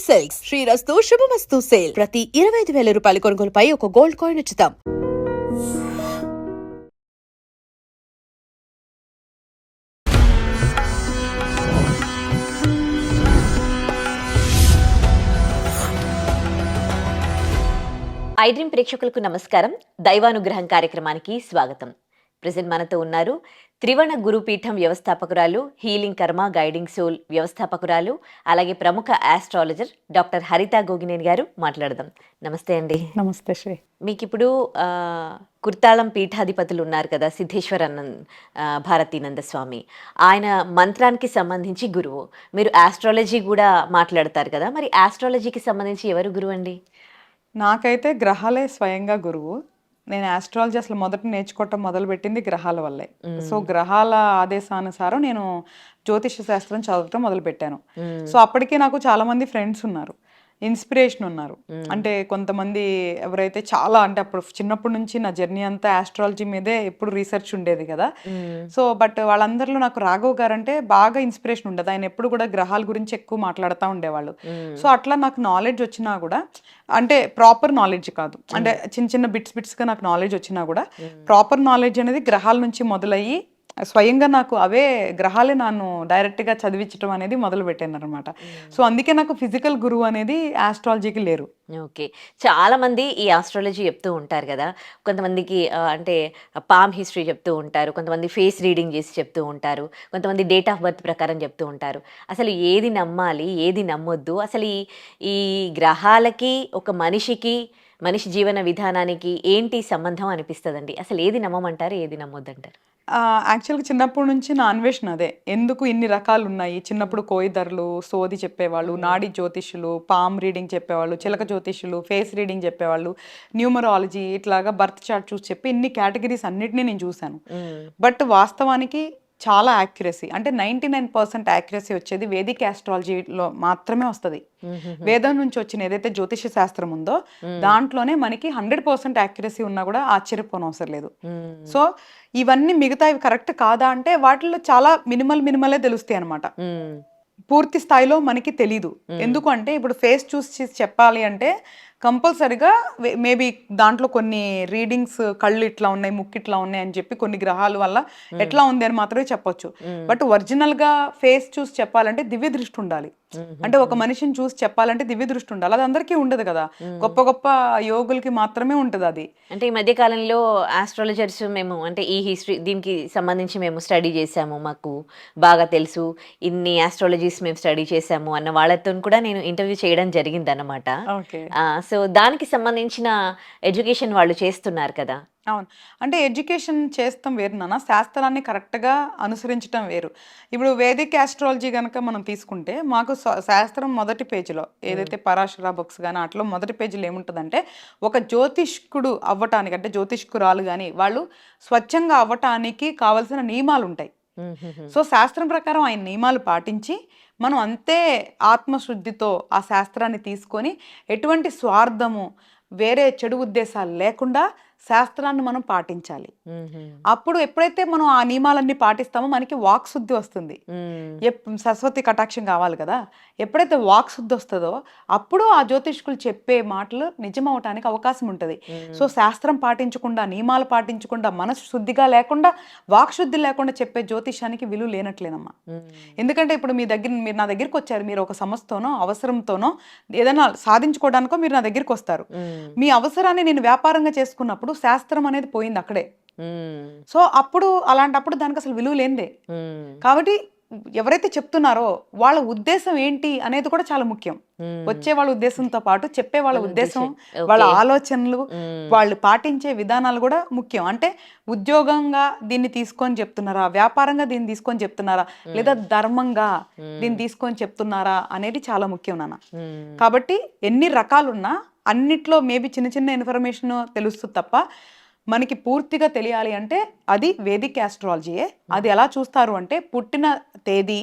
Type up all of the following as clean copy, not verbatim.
Silks శ్రీరస్తు శుభమస్తు sale ప్రతి 25,000 రూపాయల కొనుగోలుపై ఒక గోల్డ్ కాయిన్ ఉచితం. ఐడ్రీమ్ ప్రేక్షకులకు నమస్కారం. దైవానుగ్రహం కార్యక్రమానికి స్వాగతం. ప్రెజెంట్ మనతో ఉన్నారు త్రివర్ణ గురుపీఠం వ్యవస్థాపకురాలు, హీలింగ్ కర్మ గైడింగ్ సోల్ వ్యవస్థాపకురాలు, అలాగే ప్రముఖ ఆస్ట్రాలజర్ డాక్టర్ హరిత గోగినేని గారు. మాట్లాడదాం. నమస్తే అండి. నమస్తే శ్రీ. మీకు ఇప్పుడు కుర్తాళం పీఠాధిపతులు ఉన్నారు కదా, భారతీనంద స్వామి. ఆయన మంత్రానికి సంబంధించి గురువు. మీరు ఆస్ట్రాలజీ కూడా మాట్లాడతారు కదా, మరి ఆస్ట్రాలజీకి సంబంధించి ఎవరు గురువు అండి? నాకైతే గ్రహాలే స్వయంగా గురువు. నేను ఆస్ట్రాలజీ అసలు మొదట నేర్చుకోవటం మొదలుపెట్టింది గ్రహాల వల్లే. సో గ్రహాల ఆదేశానుసారం నేను జ్యోతిష శాస్త్రం చదవటం మొదలుపెట్టాను. సో అప్పటికే నాకు చాలా మంది ఫ్రెండ్స్ ఉన్నారు, ఇన్స్పిరేషన్ ఉన్నారు. అంటే కొంతమంది ఎవరైతే చాలా, అంటే అప్పుడు చిన్నప్పటి నుంచి నా జర్నీ అంతా ఆస్ట్రాలజీ మీదే ఎప్పుడు రీసెర్చ్ ఉండేది కదా. సో బట్ వాళ్ళందరిలో నాకు రాఘవ్ గారు అంటే బాగా ఇన్స్పిరేషన్ ఉండదు. ఆయన ఎప్పుడు కూడా గ్రహాల గురించి ఎక్కువ మాట్లాడుతూ ఉండేవాళ్ళు. సో అట్లా నాకు నాలెడ్జ్ వచ్చినా కూడా, అంటే ప్రాపర్ నాలెడ్జ్ కాదు, అంటే చిన్న చిన్న బిట్స్గా నాకు నాలెడ్జ్ వచ్చినా కూడా ప్రాపర్ నాలెడ్జ్ అనేది గ్రహాల నుంచి మొదలయ్యి స్వయంగా నాకు అవే గ్రహాలే నన్ను డైరెక్ట్గా చదివించడం అనేది మొదలు పెట్టాను అనమాట. సో అందుకే నాకు ఫిజికల్ గురువు అనేది ఆస్ట్రాలజీకి లేరు. ఓకే. చాలా మంది ఈ ఆస్ట్రాలజీ చెప్తూ ఉంటారు కదా. కొంతమందికి అంటే పామ్ హిస్టరీ చెప్తూ ఉంటారు, కొంతమంది ఫేస్ రీడింగ్ చేసి చెప్తూ ఉంటారు, కొంతమంది డేట్ ఆఫ్ బర్త్ ప్రకారం చెప్తూ ఉంటారు. అసలు ఏది నమ్మాలి, ఏది నమ్మొద్దు? అసలు ఈ గ్రహాలకి, ఒక మనిషి జీవన విధానానికి ఏంటి సంబంధం అనిపిస్తుందండి? అసలు ఏది నమ్మమంటారు, ఏది నమ్మొద్దంటారు? యాక్చువల్గా చిన్నప్పటి నుంచి నా అన్వేషణ అదే. ఎందుకు ఇన్ని రకాలు ఉన్నాయి? చిన్నప్పుడు కోయిదర్లు, సోది చెప్పేవాళ్ళు, నాడి జ్యోతిష్యులు, పామ్ రీడింగ్ చెప్పేవాళ్ళు, చిలక జ్యోతిష్యులు, ఫేస్ రీడింగ్ చెప్పేవాళ్ళు, న్యూమరాలజీ, ఇట్లాగా బర్త్ చార్ట్ చూసి చెప్పి ఇన్ని కేటగిరీస్ అన్నిటినీ నేను చూశాను. బట్ వాస్తవానికి చాలా యాక్యురసీ, అంటే 99% యాక్యురసీ వచ్చేది వేదిక్ ఆస్ట్రాలజీలో మాత్రమే వస్తుంది. వేదం నుంచి వచ్చిన ఏదైతే జ్యోతిష శాస్త్రం ఉందో దాంట్లోనే మనకి 100% యాక్యురసీ ఉన్నా కూడా ఆశ్చర్యపోనవసరం లేదు. సో ఇవన్నీ మిగతావి కరెక్ట్ కాదా అంటే వాటిలో చాలా మినిమలే తెలుస్తాయి అనమాట. పూర్తి స్థాయిలో మనకి తెలీదు. ఎందుకు అంటే ఇప్పుడు ఫేస్ చూసి చెప్పాలి అంటే కంపల్సరిగా మేబీ దాంట్లో కొన్ని రీడింగ్స్ కళ్ళు ఇట్లా ఉన్నాయి, ముక్కు ఇట్లా ఉన్నాయి అని చెప్పి కొన్ని గ్రహాల వల్ల ఎట్లా ఉంది అని మాత్రమే చెప్పొచ్చు. బట్ ఒరిజినల్ గా ఫేస్ చూసి చెప్పాలంటే దివ్య దృష్టి ఉండాలి. అంటే ఒక మనిషిని చూసి చెప్పాలంటే దివ్య దృష్టి ఉండాలి. అది అందరికీ ఉండదు కదా, గొప్ప గొప్ప యోగులకి మాత్రమే ఉంటది అది. అంటే ఈ మధ్య కాలంలో ఆస్ట్రాలజర్స్ మేము, అంటే ఈ హిస్టరీ దీనికి సంబంధించి మేము స్టడీ చేసాము, మాకు బాగా తెలుసు, ఇన్ని ఆస్ట్రాలజీస్ మేము స్టడీ చేసాము అన్న వాళ్ళతో కూడా నేను ఇంటర్వ్యూ చేయడం జరిగింది అన్నమాట. సో దానికి సంబంధించిన ఎడ్యుకేషన్ వాళ్ళు చేస్తున్నారు కదా. అవును, అంటే ఎడ్యుకేషన్ చేస్తాం వేరు నాన్న, శాస్త్రాన్ని కరెక్ట్గా అనుసరించడం వేరు. ఇప్పుడు వేదిక్ ఆస్ట్రాలజీ కనుక మనం తీసుకుంటే మాకు శాస్త్రం మొదటి పేజీలో ఏదైతే పరాశర బుక్స్ కానీ అట్లా మొదటి పేజీలో ఏముంటుందంటే ఒక జ్యోతిష్కుడు అవ్వటానికి, అంటే జ్యోతిష్కురాలు కానీ వాళ్ళు స్వచ్ఛంగా అవ్వటానికి కావలసిన నియమాలు ఉంటాయి. సో శాస్త్రం ప్రకారం ఆయన నియమాలు పాటించి మనం అంతే ఆత్మశుద్ధితో ఆ శాస్త్రాన్ని తీసుకొని ఎటువంటి స్వార్థము, వేరే చెడు ఉద్దేశాలు లేకుండా శాస్త్రాన్ని మనం పాటించాలి. అప్పుడు ఎప్పుడైతే మనం ఆ నియమాలన్నీ పాటిస్తామో మనకి వాక్ శుద్ధి వస్తుంది. సరస్వతి కటాక్షం కావాలి కదా. ఎప్పుడైతే వాక్ శుద్ధి వస్తుందో అప్పుడు ఆ జ్యోతిష్కులు చెప్పే మాటలు నిజం అవటానికి అవకాశం ఉంటుంది. సో శాస్త్రం పాటించకుండా, నియమాలు పాటించకుండా, మనసు శుద్ధిగా లేకుండా, వాక్ శుద్ధి లేకుండా చెప్పే జ్యోతిష్యానికి విలువ లేనట్లేనమ్మా. ఎందుకంటే ఇప్పుడు మీరు నా దగ్గరికి వచ్చారు, మీరు ఒక సమస్యతోనో అవసరంతోనో ఏదైనా సాధించుకోవడానికో మీరు నా దగ్గరికి వస్తారు. మీ అవసరాన్ని నేను వ్యాపారంగా చేసుకున్నప్పుడు శాస్త్రం అనేది పోయింది అక్కడే. సో అప్పుడు అలాంటప్పుడు దానికి అసలు విలువ లేనిదే. కాబట్టి ఎవరైతే చెప్తున్నారో వాళ్ళ ఉద్దేశం ఏంటి అనేది కూడా చాలా ముఖ్యం. వచ్చే వాళ్ళ ఉద్దేశంతో పాటు చెప్పే వాళ్ళ ఉద్దేశం, వాళ్ళ ఆలోచనలు, వాళ్ళు పాటించే విధానాలు కూడా ముఖ్యం. అంటే ఉద్యోగంగా దీన్ని తీసుకొని చెప్తున్నారా, వ్యాపారంగా దీన్ని తీసుకొని చెప్తున్నారా, లేదా ధర్మంగా దీన్ని తీసుకొని చెప్తున్నారా అనేది చాలా ముఖ్యం నాన్న. కాబట్టి ఎన్ని రకాలున్నా అన్నిట్లో మేబీ చిన్న చిన్న ఇన్ఫర్మేషన్ తెలుస్తుంది తప్ప మనకి పూర్తిగా తెలియాలి అంటే అది వేదిక్ ఆస్ట్రాలజీయే. అది ఎలా చూస్తారు అంటే పుట్టిన తేదీ,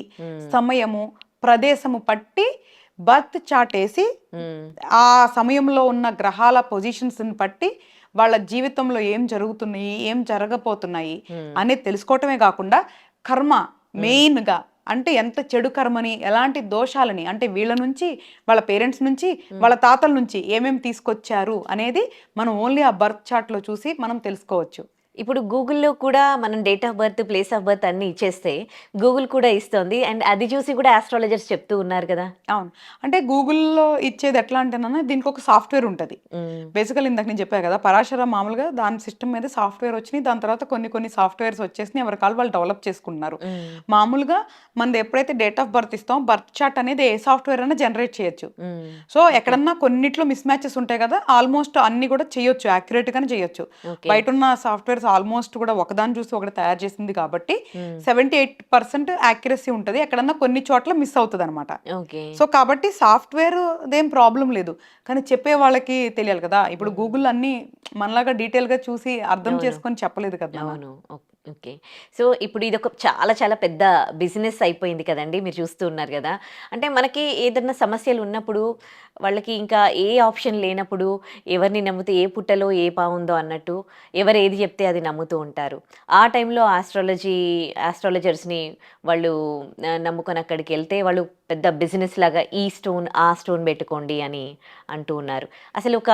సమయము, ప్రదేశము పట్టి బర్త్ చార్ట్ వేసి ఆ సమయంలో ఉన్న గ్రహాల పొజిషన్స్ని బట్టి వాళ్ళ జీవితంలో ఏం జరుగుతున్నాయి, ఏం జరగబోతున్నాయి అనేది తెలుసుకోవటమే కాకుండా కర్మ మెయిన్గా అంటే ఎంత చెడు కర్మని, ఎలాంటి దోషాలని, అంటే వీళ్ళ నుంచి, వాళ్ళ పేరెంట్స్ నుంచి, వాళ్ళ తాతల నుంచి ఏమేమి తీసుకొచ్చారు అనేది మనం ఓన్లీ ఆ బర్త్ చార్ట్లో చూసి మనం తెలుసుకోవచ్చు. ఇప్పుడు గూగుల్‌లో కూడా మనం date of birth, place of birth అన్నీ ఇచ్చేస్తే గూగుల్ కూడా ఇస్తోంది. అండ్ అది చూసి కూడా ఆస్ట్రాలజర్స్ చెప్తూ ఉన్నారు కదా! అవును. అంటే గూగుల్‌లో ఇచ్చేది ఎట్లా అంటేనన్నా దీనికి ఒక సాఫ్ట్‌వేర్ ఉంటది. హ్మ్. బేసికల్లీ ఇందాక నేను చెప్పా కదా! పరాశర మామూలుగా దాని సిస్టమ్ మీద సాఫ్ట్‌వేర్ వచ్చినాయి. దాని తర్వాత కొన్ని సాఫ్ట్‌వేర్స్ వచ్చేసినాయి. ఎవరి కాళ్ళు వాళ్ళు డెవలప్ చేసుకుంటున్నారు. హ్మ్. మామూలుగా మనది ఎప్పుడైతే డేట్ ఆఫ్ బర్త్ ఇస్తామో బర్త్ చార్ట్ అనేది ఏ సాఫ్ట్‌వేర్ అయినా జనరేట్ చేయొచ్చు. హ్మ్. సో, ఎక్కడన్నా కొన్నిట్లో మిస్ మ్యాచెస్ ఉంటాయి కదా! ఆల్మోస్ట్ అన్నీ కూడా చేయొచ్చు. యాక్యురేట్‌గానే చేయొచ్చు. ఓకే. బయటున్న సాఫ్ట్‌వేర్స్ ఆల్మోస్ట్ కూడా ఒకదాన్ని చూసి ఒకటి తయారు చేసింది కాబట్టి హ్మ్. 78% యాక్యురసీ ఉంటది. ఎక్కడన్నా కొన్ని చోట్ల మిస్ అవుతదనమాట. ఓకే. సో, కాబట్టి సాఫ్ట్‌వేర్ దేం ప్రాబ్లమ్ లేదు. కానీ చెప్పే వాళ్ళకి తెలియాలి కదా! ఇప్పుడు గూగుల్ అన్నీ మనలాగా డీటెయిల్‌గా చూసి అర్థం అవును. చేసుకొని చెప్పలేదు కదా నాన్న. అవును. ఓకే. సో, ఇప్పుడు ఇదొక చాలా చాలా పెద్ద బిజినెస్ అయిపోయింది కదండీ! మీరు చూస్తూ ఉన్నారు గదా! అంటే మనకి ఏదన్నా సమస్యలు ఉన్నప్పుడు వాళ్ళకి ఇంకా ఏ ఆప్షన్ లేనప్పుడు ఎవరిని నమ్మితే ఏ పుట్టలో ఏ పావుందో అన్నట్టు ఎవరు ఏది చెప్తే అది నమ్ముతూ ఉంటారు. ఆ టైంలో ఆస్ట్రాలజర్స్‌ని వాళ్ళు నమ్ముకొని అక్కడికెళ్తే వాళ్ళు పెద్ద బిజినెస్ లాగా ఈ స్టోన్, ఆ స్టోన్ పెట్టుకోండి అని అంటూ ఉన్నారు. అసలు ఒక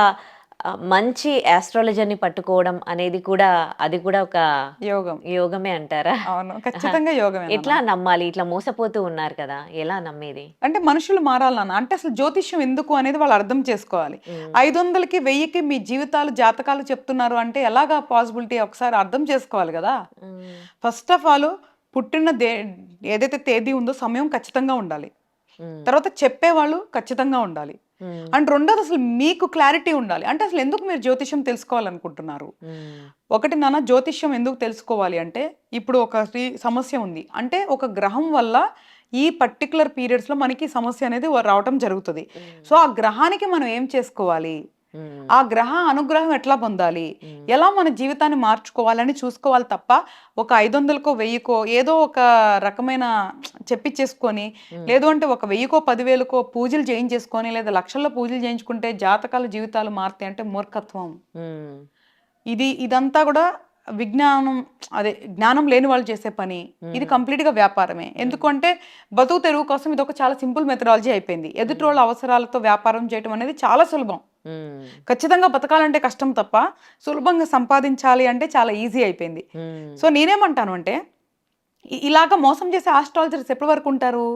మంచి ఆస్ట్రాలజర్‌ని పట్టుకోవడం అనేది కూడా అది కూడా ఒక యోగం. యోగమే అంటారా? అవును. ఆహా! ఖచ్చితంగా యోగమే నాన్న. ఎట్లా నమ్మాలి? ఇట్లా మోసపోతూ ఉన్నారు కదా! ఎలా నమ్మేది? అంటే మనుషులు మారాలి నాన్న. అంటే అసలు జ్యోతిష్యం ఎందుకు అనేది వాళ్ళు అర్థం చేసుకోవాలి. హ్మ్. 500కి, 1000కి మీ జీవితాలు, జాతకాలు చెప్తున్నారు అంటే ఎలాగా పాసిబిలిటీ ఒకసారి అర్థం చేసుకోవాలి గదా! హ్మ్. ఫస్ట్ ఆఫ్ ఆల్ పుట్టిన ఏదైతే తేదీ ఉందో సమయం ఖచ్చితంగా ఉండాలి. హ్మ్. తర్వాత చెప్పేవాళ్ళు ఖచ్చితంగా ఉండాలి. హ్మ్. అండ్ రెండోది అసలు మీకు క్లారిటీ ఉండాలి. అంటే అసలు ఎందుకు మీరు జ్యోతిష్యం తెలుసుకోవాలనుకుంటున్నారు? హ్మ్. ఒకటి నాన్న, జ్యోతిష్యం ఎందుకు తెలుసుకోవాలి అంటే, ఇప్పుడు ఒక సమస్య ఉంది. అంటే ఒక గ్రహం వల్ల ఈ పర్టిక్యులర్ పీరియడ్స్‌లో మనకి సమస్య అనేది రావటం జరుగుతది. హ్మ్. సో, ఆ గ్రహానికి మనం ఏం చేసుకోవాలి? హ్మ్. ఆ గ్రహ అనుగ్రహం ఎట్లా పొందాలి? హ్మ్. ఎలా మన జీవితాన్ని మార్చుకోవాలని చూసుకోవాలి తప్ప, ఒక 500కో, 1000కో ఏదో ఒక రకమైన చెప్పించేసుకొని, హ్మ్. లేదు అంటే ఒక 1000కో, 10,000కో పూజలు చేయించేసుకొని, లేదా లక్షల్లో పూజలు చేయించుకుంటే జాతకాలు, జీవితాలు మారుతాయి అంటే మూర్ఖత్వం. హ్మ్. ఇదంతా గూడా విజ్ఞానం, అదే జ్ఞానం లేని వాళ్ళు చేసే పని. ఇది హ్మ్. కంప్లీట్‌గా వ్యాపారమే. హ్మ్. ఎందుకంటే బతుకు తెరువు కోసం ఇదొక చాలా సింపుల్ మెథడాలజీ అయిపోయింది. హ్మ్. ఎదుటోళ్ళ అవసరాలతో వ్యాపారం చేయటం అనేది చాలా సులభం. హ్మ్. ఖచ్చితంగా బతకాలంటే కష్టం తప్ప, సులభంగా సంపాదించాలి అంటే చాలా ఈజీ అయిపోయింది. హ్మ్. సో, నేనేమంటాను అంటే, ఇలాగ మోసం చేసే ఆస్ట్రాలజర్స్ ఎప్పటి వరకు ఉంటారు?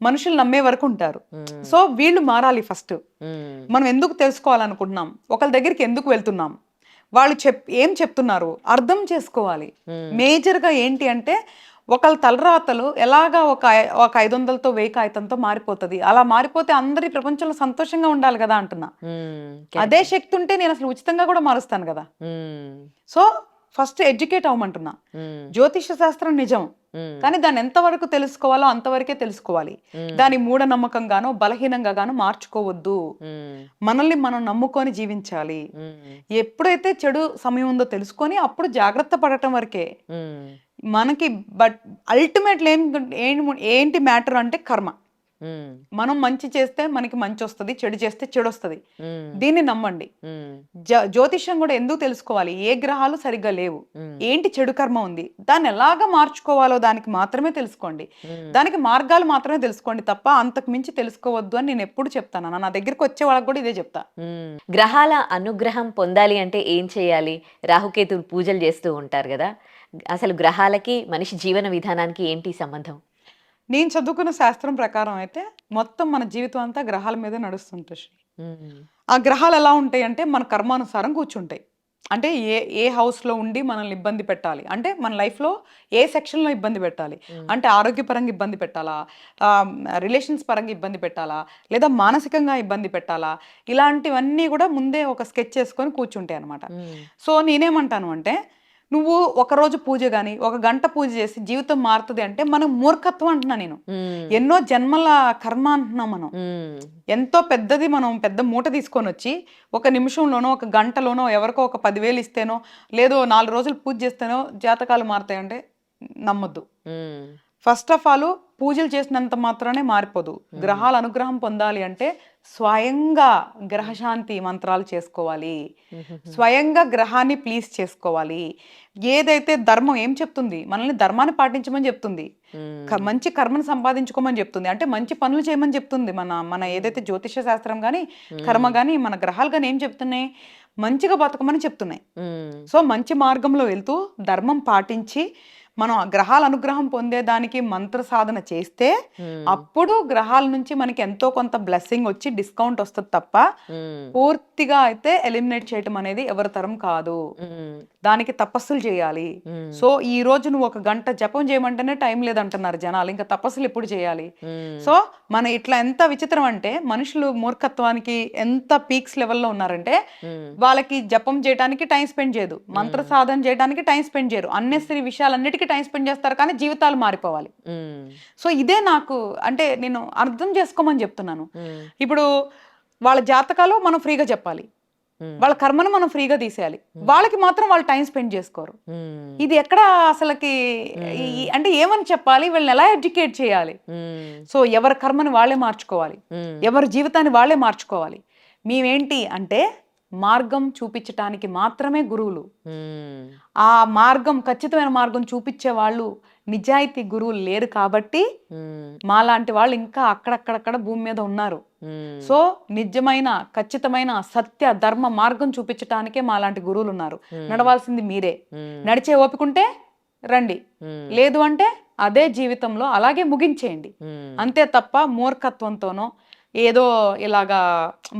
మనుషులు నమ్మే వరకు ఉంటారు. హ్మ్. సో, వీళ్ళు మారాలి ఫస్ట్. హ్మ్. మనం ఎందుకు తెలుసుకోవాలనుకుంటున్నాం? ఒకళ్ళ దగ్గరికి ఎందుకు వెళ్తున్నాం? వాళ్ళు ఏం చెప్తున్నారు? అర్థం చేసుకోవాలి. హ్మ్. మేజర్‌గా ఏంటి అంటే, ఒకళ్ళ తలరాతలు ఎలాగా ఒక 500తో, 1000 కాగితంతో మారిపోతది. అలా మారిపోతే అందరూ ఈ ప్రపంచంలో సంతోషంగా ఉండాలి గదా! అంటున్నా. హ్మ్. అదే కరెక్టే. శక్తి ఉంటే నేనసలు ఉచితంగా గూడా మారుస్తాను గదా! హ్మ్. సో, ఫస్ట్ ఎడ్యుకేట్ అవ్వమంటున్నా. హ్మ్. జ్యోతిష శాస్త్రం నిజం. హ్మ్. కానీ దాన్ని ఎంతవరకు తెలుసుకోవాలో అంతవరకే తెలుసుకోవాలి. హ్మ్. దాన్ని మూఢనమ్మకంగానో, బలహీనంగా గానో మార్చుకోవద్దు. హ్మ్. మనల్ని మనం నమ్ముకొని జీవించాలి. హ్మ్. ఎప్పుడైతే చెడు సమయం ఉందో తెలుసుకొని అప్పుడు జాగ్రత్త పడటం వరకే. హ్మ్. మనకి బట్ అల్టిమేట్‌లి ఏంటి మ్యాటర్ అంటే కర్మ. హ్మ్. మనం మంచి చేస్తే మనకి మంచొస్తది. చెడు చేస్తే చెడొస్తది. హ్మ్. దీన్ని నమ్మండి. హ్మ్. జ్యోతిష్యం గూడా ఎందుకు తెలుసుకోవాలి? ఏ గ్రహాలు సరిగ్గా లేవు. హ్మ్. ఏంటి చెడు కర్మ ఉంది? దాన్ని ఎలాగా మార్చుకోవాలో దానికి మాత్రమే తెలుసుకోండి. హ్మ్. దానికి మార్గాలు మాత్రమే తెలుసుకోండి తప్ప అంతకు మించి తెలుసుకోవద్దు అని నేనెప్పుడు చెప్తానన్న. నా దగ్గరికొచ్చే వాళ్ళకి గూడా ఇదే చెప్తా. హ్మ్. గ్రహాల అనుగ్రహం పొందాలి అంటే ఏం చేయాలి? రాహుకేతువులు పూజలు చేస్తూ ఉంటారు గదా! అసలు గ్రహాలకి, మనిషి జీవన విధానానికి ఏంటి సంబంధం? నేను చదువుకున్న శాస్త్రం ప్రకారం అయితే మొత్తం మన జీవితం అంతా గ్రహాల మీదే నడుస్తుంటది శ్రీ. హ్మ్. ఆ గ్రహాలు ఎలా ఉంటాయంటే మన కర్మానుసారం కూర్చుంటాయి. అంటే ఏ ఏ హౌస్‌లో ఉండి మనల్ని ఇబ్బంది పెట్టాలి. అంటే మన లైఫ్‌లో ఏ సెక్షన్‌లో ఇబ్బంది పెట్టాలి. హ్మ్. అంటే ఆరోగ్యపరంగా ఇబ్బంది పెట్టాలా? రిలేషన్స్ పరంగా ఇబ్బంది పెట్టాలా? లేదా మానసికంగా ఇబ్బంది పెట్టాలా? ఇలాంటివన్నీ గూడా ముందే ఒక స్కెచ్ చేసుకొని కూర్చుంటాయన్నమాట. హ్మ్. సో, నేనేమంటాను అంటే, నువ్వు ఒకరోజు పూజ గాని, ఒక గంట పూజ చేసి జీవితం మారుతది అంటే మనం మూర్ఖత్వం అంటున్నా నేను. హ్మ్. ఎన్నో జన్మల కర్మ అంటున్నాం మనం. హ్మ్. ఎంతో పెద్దది మనం పెద్ద మూట తీసుకొనొచ్చి, ఒక నిమిషంలోనో, ఒక గంటలోనో ఎవరికో ఒక 10,000 ఇస్తేనో, లేదో 4 రోజులు పూజ చేస్తేనో జాతకాలు మారతాయంటే నమ్మొద్దు. హ్మ్. ఫస్ట్ ఆఫ్ ఆల్ పూజలు చేసినంత మాత్రానే మారిపోదు. గ్రహాల అనుగ్రహం పొందాలి అంటే స్వయంగా గ్రహశాంతి మంత్రాలు చేసుకోవాలి, స్వయంగా గ్రహాన్ని ప్లీజ్ చేసుకోవాలి. ఏదైతే ధర్మం ఏం చెప్తుంది, మనల్ని ధర్మాన్ని పాటించమని చెప్తుంది, మంచి కర్మను సంపాదించుకోమని చెప్తుంది, అంటే మంచి పనులు చేయమని చెప్తుంది. మన ఏదైతే జ్యోతిష శాస్త్రం కానీ కర్మ కానీ మన గ్రహాలు కానీ ఏం చెప్తున్నాయి, మంచిగా బతకమని చెప్తున్నాయి. సో మంచి మార్గంలో వెళ్తూ ధర్మం పాటించి మనం గ్రహాల అనుగ్రహం పొందేదానికి మంత్ర సాధన చేస్తే అప్పుడు గ్రహాల నుంచి మనకి ఎంతో కొంత బ్లెస్సింగ్ వచ్చి డిస్కౌంట్ వస్తుంది తప్ప పూర్తిగా అయితే ఎలిమినేట్ చేయటం అనేది ఎవరి తరం కాదు. దానికి తపస్సులు చేయాలి. సో ఈ రోజు నువ్వు 1 గంట జపం చేయమంటేనే టైం లేదంటున్నారు జనాలు, ఇంకా తపస్సులు ఎప్పుడు చేయాలి? సో మన ఇట్లా ఎంత విచిత్రం అంటే మనుషులు మూర్ఖత్వానికి ఎంత పీక్స్ లెవెల్లో ఉన్నారంటే వాళ్ళకి జపం చేయడానికి టైం స్పెండ్ చేయదు, మంత్ర సాధన చేయడానికి టైం స్పెండ్ చేయరు, అన్నెసరీ విషయాలన్నిటికీ టైం స్పెండ్ చేస్తారు, కానీ జీవితాలు మారిపోవాలి. సో ఇదే నాకు అంటే నేను అర్థం చేసుకోమని చెప్తున్నాను. ఇప్పుడు వాళ్ళ జాతకాలు మనం ఫ్రీగా చెప్పాలి, వాళ్ళ కర్మను మనం ఫ్రీగా తీసేయాలి, వాళ్ళకి మాత్రం వాళ్ళు టైం స్పెండ్ చేసుకోరు. ఇది ఎక్కడ అసలుకి అంటే ఏమని చెప్పాలి, వీళ్ళని ఎలా ఎడ్యుకేట్ చేయాలి? సో ఎవరి కర్మని వాళ్ళే మార్చుకోవాలి, ఎవరి జీవితాన్ని వాళ్ళే మార్చుకోవాలి. మేమేంటి అంటే మార్గం చూపించటానికి మాత్రమే గురువులు. ఆ మార్గం ఖచ్చితమైన మార్గం చూపించే వాళ్ళు నిజాయితీ గురువులు లేరు కాబట్టి మాలాంటి వాళ్ళు ఇంకా అక్కడక్కడక్కడ భూమి మీద ఉన్నారు. సో నిజమైన ఖచ్చితమైన సత్య ధర్మ మార్గం చూపించటానికే మాలాంటి గురువులు ఉన్నారు. నడవాల్సింది మీరే. నడిచే ఓపికంటే రండి, లేదు అంటే అదే జీవితంలో అలాగే ముగించేయండి. అంతే తప్ప మూర్ఖత్వంతోనో ఏదో ఇలాగా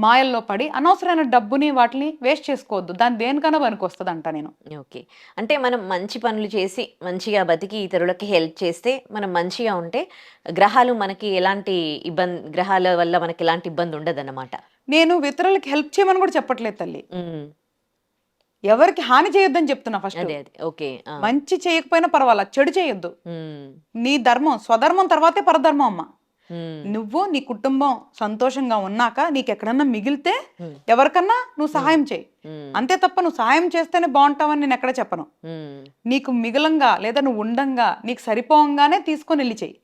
మాయల్లో పడి అనవసరమైన డబ్బుని వాటిని వేస్ట్ చేసుకోవద్దు. దాని దేనికన్నా పనికి వస్తుంది అంట నేను. ఓకే, అంటే మనం మంచి పనులు చేసి మంచిగా బతికి ఇతరులకి హెల్ప్ చేస్తే మనం మంచిగా ఉంటే గ్రహాలు మనకి ఎలాంటి ఇబ్బంది, గ్రహాల వల్ల మనకి ఎలాంటి ఇబ్బంది ఉండదు అన్నమాట. నేను ఇతరులకి హెల్ప్ చేయమని కూడా చెప్పట్లేదు తల్లి, ఎవరికి హాని చేయొద్దని చెప్తున్నా. ఫస్ట్ ఓకే, మంచి చేయకపోయినా పర్వాలా, చెడు చేయొద్దు. నీ ధర్మం స్వధర్మం తర్వాతే పరధర్మం అమ్మ. నువ్వు నీ కుటుంబం సంతోషంగా ఉన్నాక నీకు ఎక్కడన్నా మిగిలితే ఎవరికన్నా నువ్వు సహాయం చేయి, అంతే తప్ప నువ్వు సహాయం చేస్తేనే బాగుంటావని నేను ఎక్కడ చెప్పను. నీకు మిగిలంగా లేదా నువ్వు ఉండంగా నీకు సరిపోవంగానే తీసుకొని వెళ్ళి చెయ్యి.